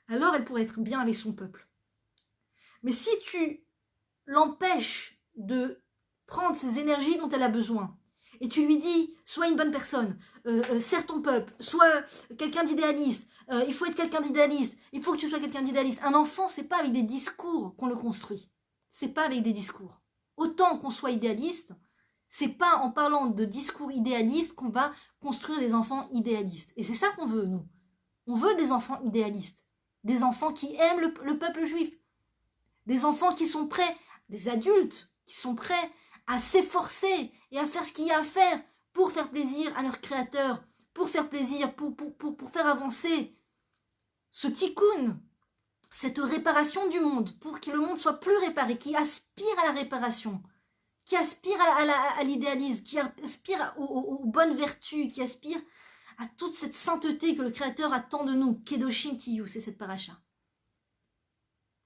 Speaker 1: alors elle pourrait être bien avec son peuple. Mais si tu l'empêches de prendre ces énergies dont elle a besoin, et tu lui dis, sois une bonne personne, sers ton peuple, sois quelqu'un d'idéaliste, il faut être quelqu'un d'idéaliste, il faut que tu sois quelqu'un d'idéaliste. Un enfant, c'est pas avec des discours qu'on le construit. C'est pas avec des discours. Autant qu'on soit idéaliste, c'est pas en parlant de discours idéalistes qu'on va construire des enfants idéalistes. Et c'est ça qu'on veut, nous. On veut des enfants idéalistes. Des enfants qui aiment le peuple juif. Des enfants qui sont prêts, des adultes qui sont prêts à s'efforcer et à faire ce qu'il y a à faire pour faire plaisir à leur créateur, pour faire plaisir, pour faire avancer ce tikkun, cette réparation du monde, pour que le monde soit plus réparé, qui aspire à la réparation, qui aspire à l'idéalisme, qui aspire aux bonnes vertus, qui aspire à toute cette sainteté que le Créateur attend de nous. Kedoshim Tiyu, c'est cette paracha.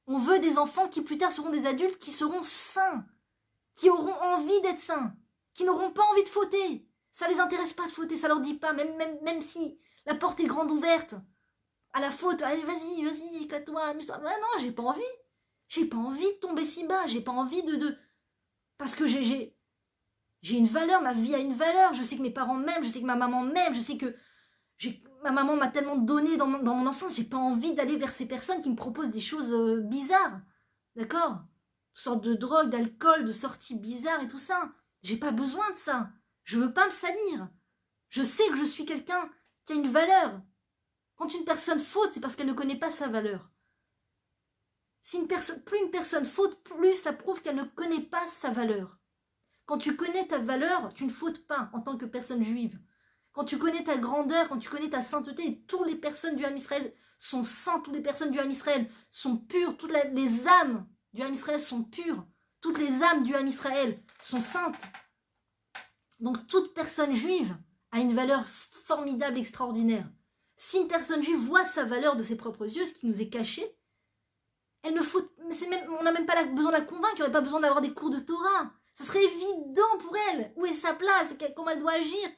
Speaker 1: On veut des enfants qui plus tard seront des adultes qui seront saints, qui auront envie d'être saints, qui n'auront pas envie de fauter, Ça les intéresse pas de fauter, ça leur dit pas, même si la porte est grande ouverte, à la faute, allez, vas-y, éclate-toi, amuse-toi. Ah non, j'ai pas envie. J'ai pas envie de tomber si bas, j'ai pas envie de... Parce que j'ai une valeur, ma vie a une valeur, je sais que mes parents m'aiment, je sais que ma maman m'aime, je sais que ma maman m'a tellement donné dans mon enfance, j'ai pas envie d'aller vers ces personnes qui me proposent des choses bizarres. D'accord? Toutes sortes de drogues, d'alcool, de sorties bizarres et tout ça. J'ai pas besoin de ça. Je veux pas me salir. Je sais que je suis quelqu'un qui a une valeur. Quand une personne faute, c'est parce qu'elle ne connaît pas sa valeur. Si plus une personne faute, plus ça prouve qu'elle ne connaît pas sa valeur. Quand tu connais ta valeur, tu ne fautes pas en tant que personne juive. Quand tu connais ta grandeur, quand tu connais ta sainteté, toutes les personnes du Ham Israël sont saintes, toutes les personnes du Ham Israël sont pures, toutes les âmes du Ham Israël sont pures, toutes les âmes du Ham Israël sont saintes. Donc toute personne juive a une valeur formidable, extraordinaire. Si une personne juive voit sa valeur de ses propres yeux, ce qui nous est caché, elle ne faut, on n'a même pas besoin de la convaincre, il n'y aurait pas besoin d'avoir des cours de Torah. Ça serait évident pour elle. Où est sa place, comment elle doit agir,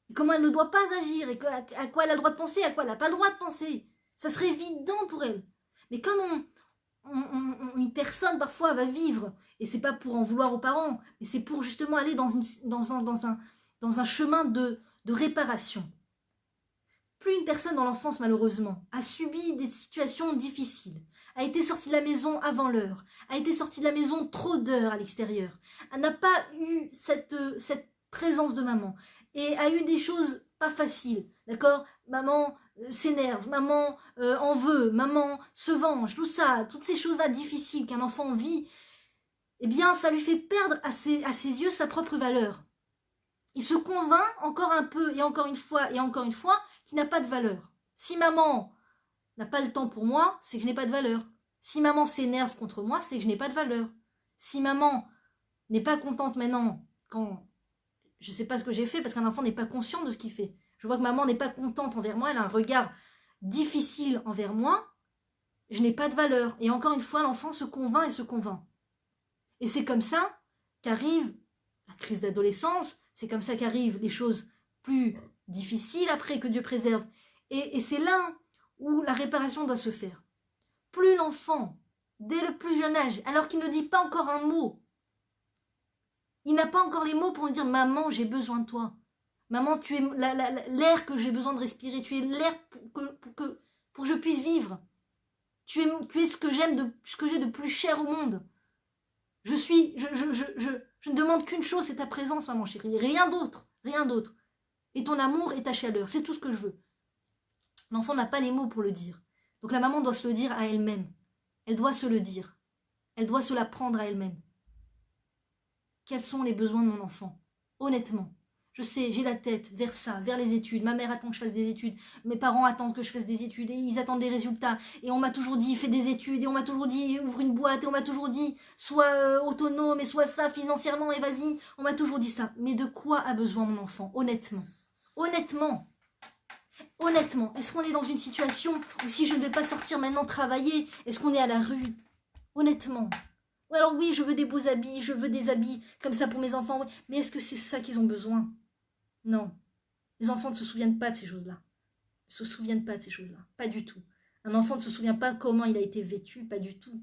Speaker 1: et comment elle ne doit pas agir, et à quoi elle a le droit de penser, à quoi elle n'a pas le droit de penser. Ça serait évident pour elle. Mais comme une personne parfois va vivre, et c'est pas pour en vouloir aux parents, mais c'est pour justement aller dans un chemin de réparation. Plus une personne dans l'enfance, malheureusement, a subi des situations difficiles, a été sortie de la maison avant l'heure, a été sortie de la maison trop d'heures à l'extérieur, n'a pas eu cette présence de maman, et a eu des choses pas faciles, d'accord? Maman s'énerve, maman en veut, maman se venge, tout ça, toutes ces choses-là difficiles qu'un enfant vit, eh bien, ça lui fait perdre à ses yeux sa propre valeur. Il se convainc encore un peu, et encore une fois, qu'il n'a pas de valeur. Si maman n'a pas le temps pour moi, c'est que je n'ai pas de valeur. Si maman s'énerve contre moi, c'est que je n'ai pas de valeur. Si maman n'est pas contente maintenant, quand je ne sais pas ce que j'ai fait, parce qu'un enfant n'est pas conscient de ce qu'il fait. Je vois que maman n'est pas contente envers moi, elle a un regard difficile envers moi, je n'ai pas de valeur. Et encore une fois, l'enfant se convainc et se convainc. Et c'est comme ça qu'arrive la crise d'adolescence, c'est comme ça qu'arrivent les choses plus difficiles après, que Dieu préserve. Et c'est là où la réparation doit se faire. Plus l'enfant, dès le plus jeune âge, alors qu'il ne dit pas encore un mot, il n'a pas encore les mots pour nous dire « Maman, j'ai besoin de toi. Maman, tu es l'air que j'ai besoin de respirer. Tu es l'air pour que je puisse vivre. Tu es ce que j'aime, ce que j'ai de plus cher au monde. Je ne demande qu'une chose, c'est ta présence, maman chérie. Rien d'autre, rien d'autre. Et ton amour et ta chaleur, c'est tout ce que je veux. » L'enfant n'a pas les mots pour le dire. Donc la maman doit se le dire à elle-même. Elle doit se le dire. Elle doit se l'apprendre à elle-même. Quels sont les besoins de mon enfant? Honnêtement. Je sais, j'ai la tête vers ça, vers les études. Ma mère attend que je fasse des études. Mes parents attendent que je fasse des études. Et ils attendent des résultats. Et on m'a toujours dit, fais des études. Et on m'a toujours dit, ouvre une boîte. Et on m'a toujours dit, sois autonome. Et sois ça financièrement. Et vas-y. On m'a toujours dit ça. Mais de quoi a besoin mon enfant? Honnêtement. Honnêtement. Honnêtement. Est-ce qu'on est dans une situation où si je ne vais pas sortir maintenant travailler, est-ce qu'on est à la rue? Honnêtement. Ou alors oui, je veux des beaux habits. Je veux des habits comme ça pour mes enfants. Oui. Mais est-ce que c'est ça qu'ils ont besoin? Non, les enfants ne se souviennent pas de ces choses-là. Ils ne se souviennent pas de ces choses-là, pas du tout. Un enfant ne se souvient pas comment il a été vêtu, pas du tout.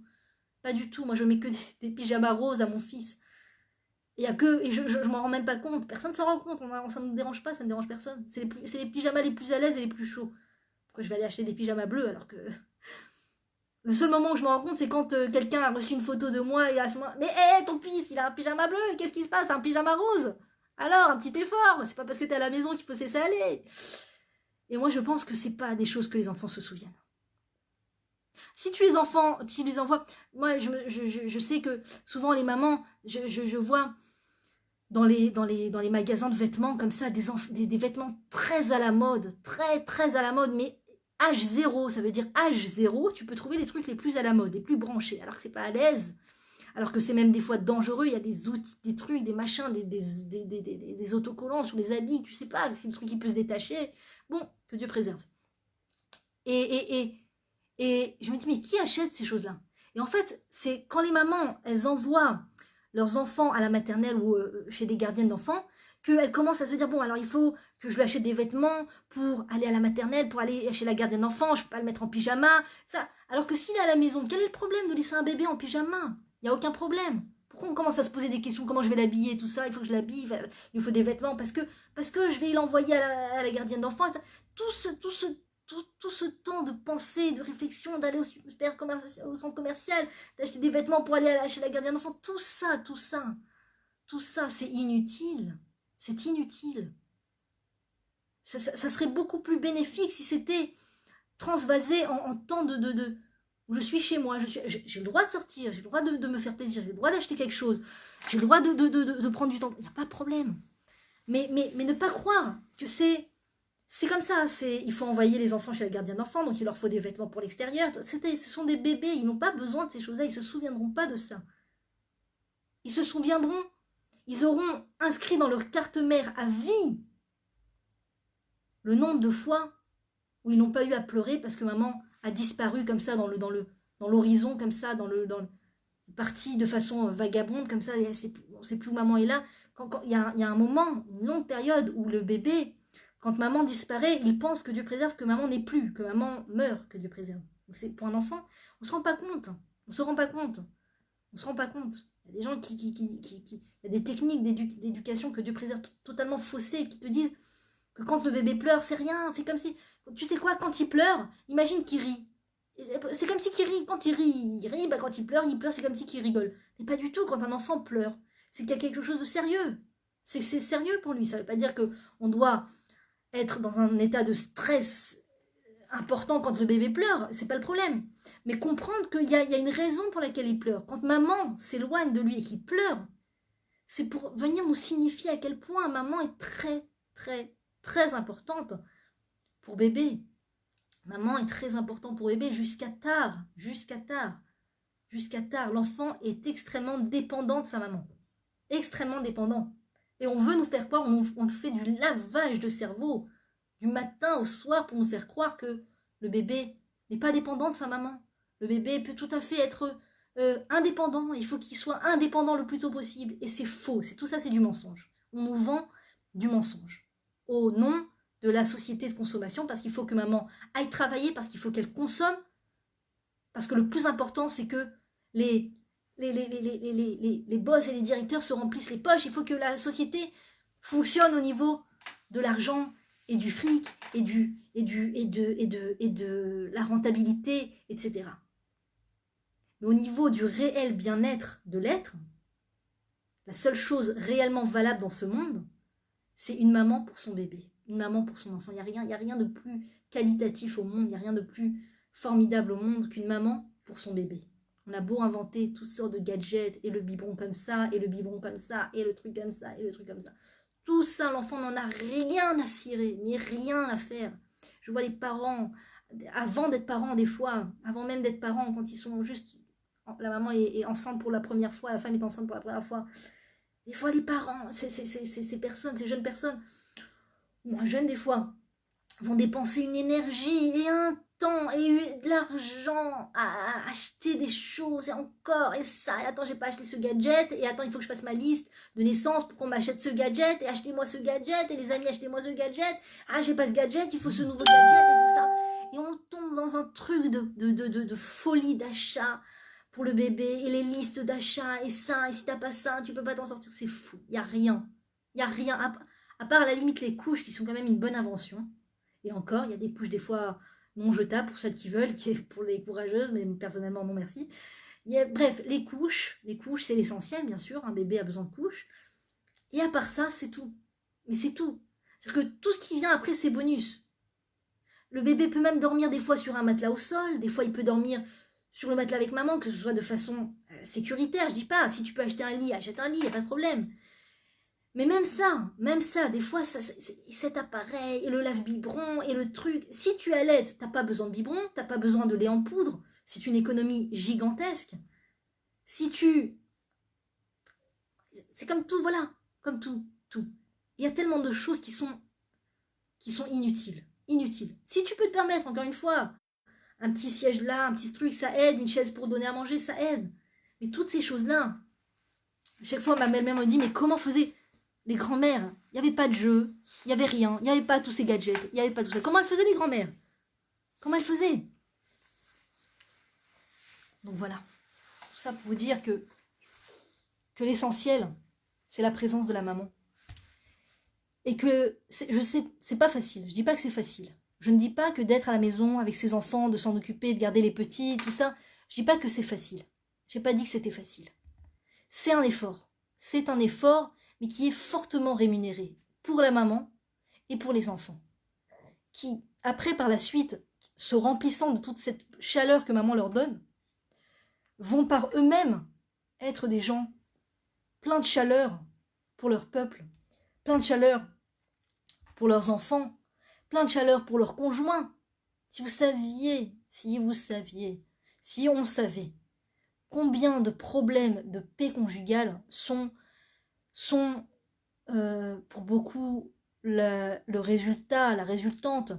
Speaker 1: Pas du tout, moi je mets que des pyjamas roses à mon fils. Et je m'en rends même pas compte, personne ne s'en rend compte, ça ne me dérange pas, ça ne dérange personne. C'est les pyjamas les plus à l'aise et les plus chauds. Pourquoi je vais aller acheter des pyjamas bleus alors que... Le seul moment où je me rends compte, c'est quand quelqu'un a reçu une photo de moi et à ce moment, mais hé, ton fils, il a un pyjama bleu, qu'est-ce qui se passe? Un pyjama rose? Alors, un petit effort, c'est pas parce que t'es à la maison qu'il faut se laisser aller. Et moi, je pense que c'est pas des choses que les enfants se souviennent. Si tu les envoies, moi, je sais que souvent les mamans, je vois dans les magasins de vêtements comme ça, des vêtements très à la mode, très à la mode, mais âge 0, ça veut dire âge 0, tu peux trouver les trucs les plus à la mode, les plus branchés, alors que c'est pas à l'aise. Alors que c'est même des fois dangereux, il y a des outils, des trucs, des machins, des autocollants sur les habits, tu sais pas, si le truc il peut se détacher. Bon, que Dieu préserve. Et je me dis, mais qui achète ces choses-là? Et en fait, c'est quand les mamans, elles envoient leurs enfants à la maternelle ou chez des gardiennes d'enfants, qu'elle commence à se dire, bon, alors il faut que je lui achète des vêtements pour aller à la maternelle, pour aller chez la gardienne d'enfants, je ne peux pas le mettre en pyjama, ça. Alors que s'il est à la maison, quel est le problème de laisser un bébé en pyjama? Il n'y a aucun problème. Pourquoi on commence à se poser des questions, comment je vais l'habiller, tout ça, il faut que je l'habille, il lui faut des vêtements, parce que je vais l'envoyer à la gardienne d'enfants. Tout ce temps de pensée, de réflexion, d'aller au centre commercial, d'acheter des vêtements pour aller chez la gardienne d'enfants, tout ça, c'est inutile. C'est inutile. Ça serait beaucoup plus bénéfique si c'était transvasé en temps de où je suis chez moi, j'ai le droit de sortir, j'ai le droit de me faire plaisir, j'ai le droit d'acheter quelque chose, j'ai le droit de prendre du temps, il n'y a pas de problème. Mais ne pas croire que c'est comme ça, il faut envoyer les enfants chez la gardienne d'enfants, donc il leur faut des vêtements pour l'extérieur. Ce sont des bébés, ils n'ont pas besoin de ces choses-là, ils ne se souviendront pas de ça. Ils se souviendront, ils auront inscrit dans leur carte mère à vie le nombre de fois où ils n'ont pas eu à pleurer parce que maman a disparu comme ça dans l'horizon, comme ça, parti de façon vagabonde, comme ça, on ne sait plus où maman est là. Il y a un moment, une longue période où le bébé, quand maman disparaît, il pense que Dieu préserve, que maman n'est plus, que maman meurt, que Dieu préserve. C'est pour un enfant, on ne se rend pas compte. On ne se rend pas compte. Il y a des gens il y a des techniques d'éducation que Dieu préserve totalement faussées, qui te disent que quand le bébé pleure, c'est rien, fais comme si... Tu sais quoi, quand il pleure, imagine qu'il rit. C'est comme si qu'il rit. Quand il rit, bah quand il pleure, c'est comme si qu'il rigole. Mais pas du tout, quand un enfant pleure, c'est qu'il y a quelque chose de sérieux. C'est sérieux pour lui. Ça ne veut pas dire qu'on doit être dans un état de stress important quand le bébé pleure, c'est pas le problème. Mais comprendre qu'il y a une raison pour laquelle il pleure. Quand maman s'éloigne de lui et qu'il pleure, c'est pour venir nous signifier à quel point maman est très, très, très importante pour bébé. Maman est très importante pour bébé jusqu'à tard. L'enfant est extrêmement dépendant de sa maman. Extrêmement dépendant. Et on veut nous faire croire, on fait du lavage de cerveau du matin au soir pour nous faire croire que le bébé n'est pas dépendant de sa maman. Le bébé peut tout à fait être indépendant. Il faut qu'il soit indépendant le plus tôt possible. Et c'est faux. Tout ça, c'est du mensonge. On nous vend du mensonge. Au nom de la société de consommation, parce qu'il faut que maman aille travailler, parce qu'il faut qu'elle consomme, parce que le plus important, c'est que les boss et les directeurs se remplissent les poches. Il faut que la société fonctionne au niveau de l'argent et du fric et de la rentabilité, etc. Mais au niveau du réel bien-être de l'être, la seule chose réellement valable dans ce monde, c'est une maman pour son bébé. Une maman pour son enfant. Il n'y a rien de plus qualitatif au monde, il n'y a rien de plus formidable au monde qu'une maman pour son bébé. On a beau inventer toutes sortes de gadgets, et le biberon comme ça, et le biberon comme ça, et le truc comme ça, et le truc comme ça. Tout ça, l'enfant n'en a rien à cirer, mais rien à faire. Je vois les parents, avant d'être parents des fois, avant même d'être parents, quand ils sont juste... La maman est enceinte pour la première fois, la femme est enceinte pour la première fois. Des fois, les parents, ces personnes, ces jeunes personnes, moins jeunes des fois, vont dépenser une énergie et un temps et de l'argent à acheter des choses et encore et ça, et attends, j'ai pas acheté ce gadget, et attends, il faut que je fasse ma liste de naissance pour qu'on m'achète ce gadget, et achetez-moi ce gadget, et les amis, achetez-moi ce gadget, ah, j'ai pas ce gadget, il faut ce nouveau gadget, et tout ça. Et on tombe dans un truc de folie d'achat pour le bébé, et les listes d'achat, et ça, et si t'as pas ça, tu peux pas t'en sortir, c'est fou, il y a rien, à part à la limite les couches qui sont quand même une bonne invention. Et encore, il y a des couches des fois non jetables pour celles qui veulent, qui est pour les courageuses, mais personnellement non merci. Bref, les couches c'est l'essentiel bien sûr, un bébé a besoin de couches. Et à part ça, c'est tout. Mais c'est tout. C'est-à-dire que tout ce qui vient après, c'est bonus. Le bébé peut même dormir des fois sur un matelas au sol, des fois il peut dormir sur le matelas avec maman, que ce soit de façon sécuritaire, je dis pas, si tu peux acheter un lit, achète un lit, il n'y a pas de problème. Mais même ça, des fois, cet appareil, et le lave-biberon, et le truc, si tu allaites, t'as pas besoin de biberon, t'as pas besoin de lait en poudre, c'est une économie gigantesque. C'est comme tout, voilà, comme tout. Il y a tellement de choses qui sont inutiles. Si tu peux te permettre, encore une fois, un petit siège là, un petit truc, ça aide, une chaise pour donner à manger, ça aide. Mais toutes ces choses-là, à chaque fois, ma belle-mère me dit, mais comment faisait... Les grands-mères, il n'y avait pas de jeu, il n'y avait rien, il n'y avait pas tous ces gadgets, il n'y avait pas tout ça. Comment elles faisaient les grands-mères? Comment elles faisaient? Donc voilà, tout ça pour vous dire que l'essentiel, c'est la présence de la maman. Et que, je sais, c'est pas facile, je dis pas que c'est facile. Je ne dis pas que d'être à la maison avec ses enfants, de s'en occuper, de garder les petits, tout ça, je dis pas que c'est facile. J'ai pas dit que c'était facile. C'est un effort, mais qui est fortement rémunéré pour la maman et pour les enfants. Qui, après, par la suite, se remplissant de toute cette chaleur que maman leur donne, vont par eux-mêmes être des gens pleins de chaleur pour leur peuple, plein de chaleur pour leurs enfants, plein de chaleur pour leurs conjoints. Si on savait combien de problèmes de paix conjugale sont pour beaucoup la résultante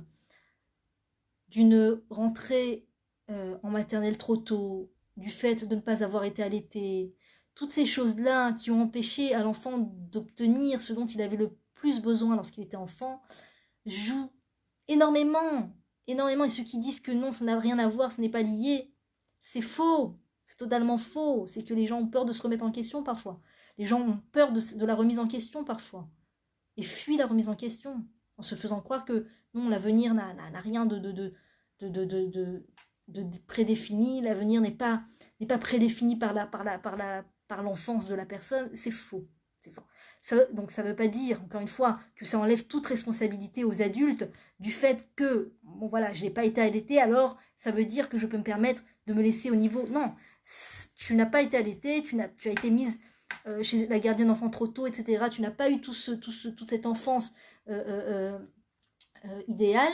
Speaker 1: d'une rentrée en maternelle trop tôt, du fait de ne pas avoir été allaité, toutes ces choses-là qui ont empêché à l'enfant d'obtenir ce dont il avait le plus besoin lorsqu'il était enfant, jouent énormément. Et ceux qui disent que non, ça n'a rien à voir, ce n'est pas lié, c'est faux. C'est totalement faux. C'est que les gens ont peur de se remettre en question parfois. Les gens ont peur de la remise en question parfois. Et fuient la remise en question. En se faisant croire que non, l'avenir n'a rien de prédéfini. L'avenir n'est pas prédéfini par l'enfance de la personne. C'est faux. C'est faux. Donc ça ne veut pas dire, encore une fois, que ça enlève toute responsabilité aux adultes du fait que, bon voilà, je n'ai pas été allaitée, alors ça veut dire que je peux me permettre de me laisser au niveau. Non, tu n'as pas été allaitée, tu as été mise chez la gardienne d'enfants trop tôt, etc. Tu n'as pas eu toute cette enfance idéale.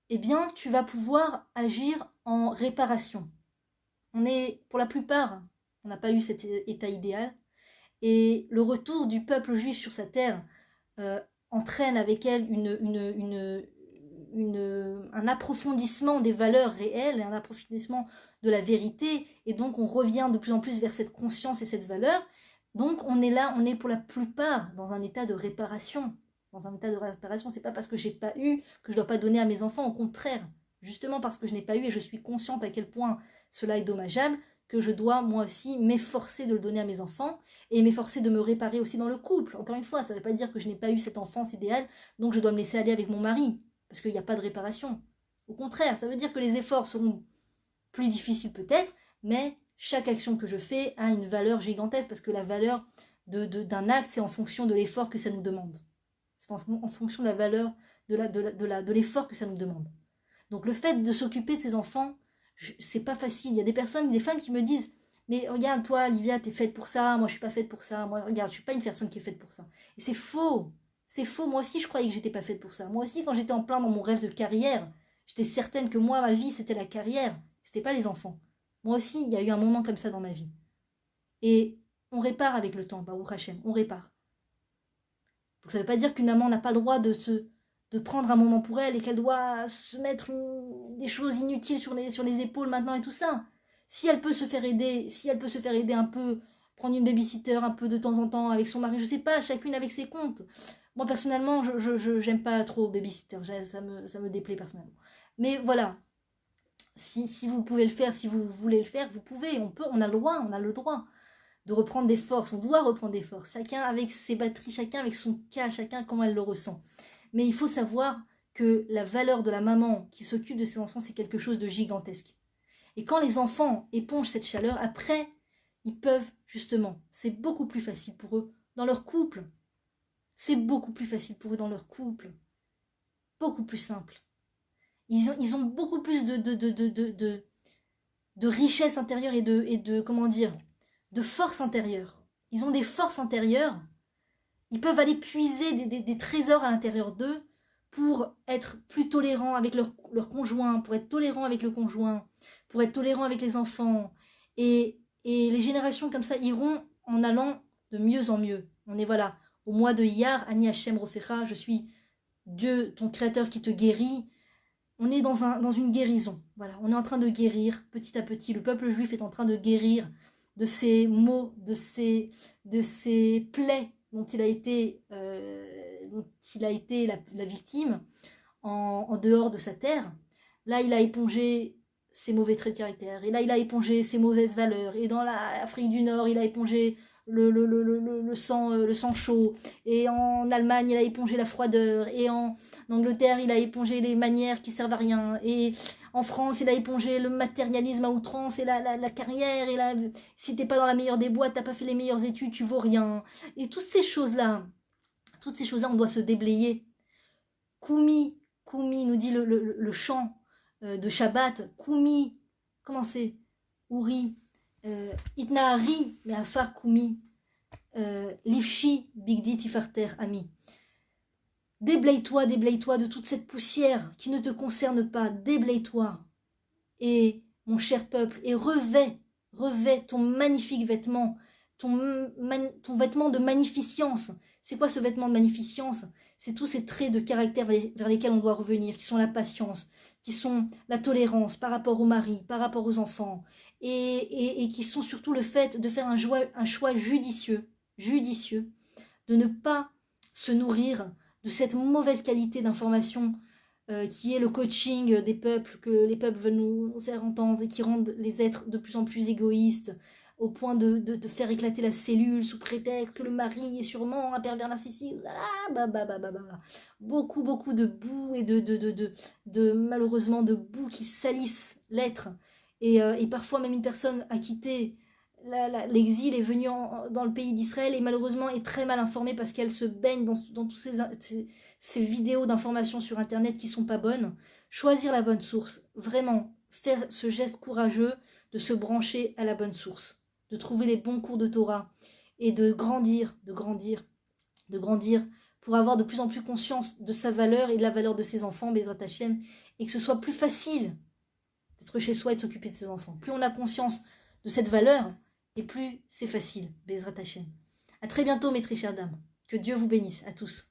Speaker 1: Eh bien, tu vas pouvoir agir en réparation. Pour la plupart, on n'a pas eu cet état idéal. Et le retour du peuple juif sur sa terre entraîne avec elle un approfondissement des valeurs réelles, un approfondissement de la vérité, et donc on revient de plus en plus vers cette conscience et cette valeur. Donc on est pour la plupart dans un état de réparation. Dans un état de réparation, c'est pas parce que j'ai pas eu que je dois pas donner à mes enfants, au contraire. Justement parce que je n'ai pas eu et je suis consciente à quel point cela est dommageable, que je dois moi aussi m'efforcer de le donner à mes enfants et m'efforcer de me réparer aussi dans le couple. Encore une fois, ça ne veut pas dire que je n'ai pas eu cette enfance idéale, donc je dois me laisser aller avec mon mari, parce qu'il n'y a pas de réparation. Au contraire, ça veut dire que les efforts seront plus difficiles peut-être, mais chaque action que je fais a une valeur gigantesque, parce que la valeur d'un acte, c'est en fonction de l'effort que ça nous demande. C'est en fonction de la valeur de l'effort que ça nous demande. Donc le fait de s'occuper de ses enfants, c'est pas facile. Il y a des femmes qui me disent mais regarde, toi, Livia, t'es faite pour ça, moi je suis pas faite pour ça, moi regarde, je suis pas une personne qui est faite pour ça. Et c'est faux. C'est faux. Moi aussi, je croyais que j'étais pas faite pour ça. Moi aussi, quand j'étais en plein dans mon rêve de carrière, j'étais certaine que moi, ma vie, c'était la carrière. C'était pas les enfants. Moi aussi, il y a eu un moment comme ça dans ma vie. Et on répare avec le temps, Baruch Hashem, on répare. Donc ça veut pas dire qu'une maman n'a pas le droit de prendre un moment pour elle et qu'elle doit se mettre des choses inutiles sur les épaules maintenant et tout ça. Si elle peut se faire aider un peu, prendre une babysitter un peu de temps en temps avec son mari, je sais pas, chacune avec ses comptes. Moi personnellement, j'aime pas trop babysitter, ça me déplaît personnellement. Mais voilà, si vous pouvez le faire, si vous voulez le faire, vous pouvez, on a le droit de reprendre des forces, on doit reprendre des forces, chacun avec ses batteries, chacun avec son cas, chacun comment elle le ressent. Mais il faut savoir que la valeur de la maman qui s'occupe de ses enfants, c'est quelque chose de gigantesque. Et quand les enfants épongent cette chaleur, après, ils peuvent, justement, c'est beaucoup plus facile pour eux dans leur couple. C'est beaucoup plus facile pour eux dans leur couple. Beaucoup plus simple. Ils ont beaucoup plus de richesse intérieure et de comment dire, de force intérieure. Ils ont des forces intérieures. Ils peuvent aller puiser des trésors à l'intérieur d'eux pour être plus tolérants avec leur conjoint, pour être tolérants avec le conjoint, pour être tolérants avec les enfants. Et les générations comme ça iront en allant de mieux en mieux. On est voilà, au mois de Iyar, Ani Hashem Rofecha, je suis Dieu, ton créateur qui te guérit. On est dans une guérison. Voilà, on est en train de guérir petit à petit. Le peuple juif est en train de guérir de ses maux, de ses plaies dont il a été, la victime en dehors de sa terre. Là, il a épongé ses mauvais traits de caractère. Et là, il a épongé ses mauvaises valeurs. Et dans l'Afrique du Nord, il a épongé le sang chaud. Et en Allemagne, il a épongé la froideur. Et en Angleterre, il a épongé les manières qui servent à rien. Et en France, il a épongé le matérialisme à outrance et la carrière. Et si t'es pas dans la meilleure des boîtes, t'as pas fait les meilleures études, tu vaux rien. Et toutes ces choses-là, on doit se déblayer. Koumi nous dit le chant de Shabbat. Koumi, comment c'est? Ouri, Itnahari, mais Afar Koumi, Livshi, Bigdi Tifarter, Ami. Déblaye-toi de toute cette poussière qui ne te concerne pas. Déblaye-toi. Et, mon cher peuple, et revêt ton magnifique vêtement, ton vêtement de magnificence. C'est quoi ce vêtement de magnificence? C'est tous ces traits de caractère vers lesquels on doit revenir, qui sont la patience, qui sont la tolérance par rapport au mari, par rapport aux enfants, et qui sont surtout le fait de faire un choix judicieux, de ne pas se nourrir de cette mauvaise qualité d'information qui est le coaching des peuples, que les peuples veulent nous faire entendre et qui rendent les êtres de plus en plus égoïstes, au point de faire éclater la cellule sous prétexte que le mari est sûrement un pervers narcissique. Beaucoup de boue et malheureusement de boue qui salissent l'être. Et parfois même une personne a quitté l'exil, est venue dans le pays d'Israël et malheureusement est très mal informée parce qu'elle se baigne dans tous ces vidéos d'informations sur internet qui sont pas bonnes. Choisir la bonne source, vraiment faire ce geste courageux de se brancher à la bonne source, de trouver les bons cours de Torah et de grandir pour avoir de plus en plus conscience de sa valeur et de la valeur de ses enfants, Bezrat Hashem, et que ce soit plus facile d'être chez soi et de s'occuper de ses enfants. Plus on a conscience de cette valeur, et plus c'est facile, Bezrat Hashem. À très bientôt, mes très chères dames. Que Dieu vous bénisse, à tous.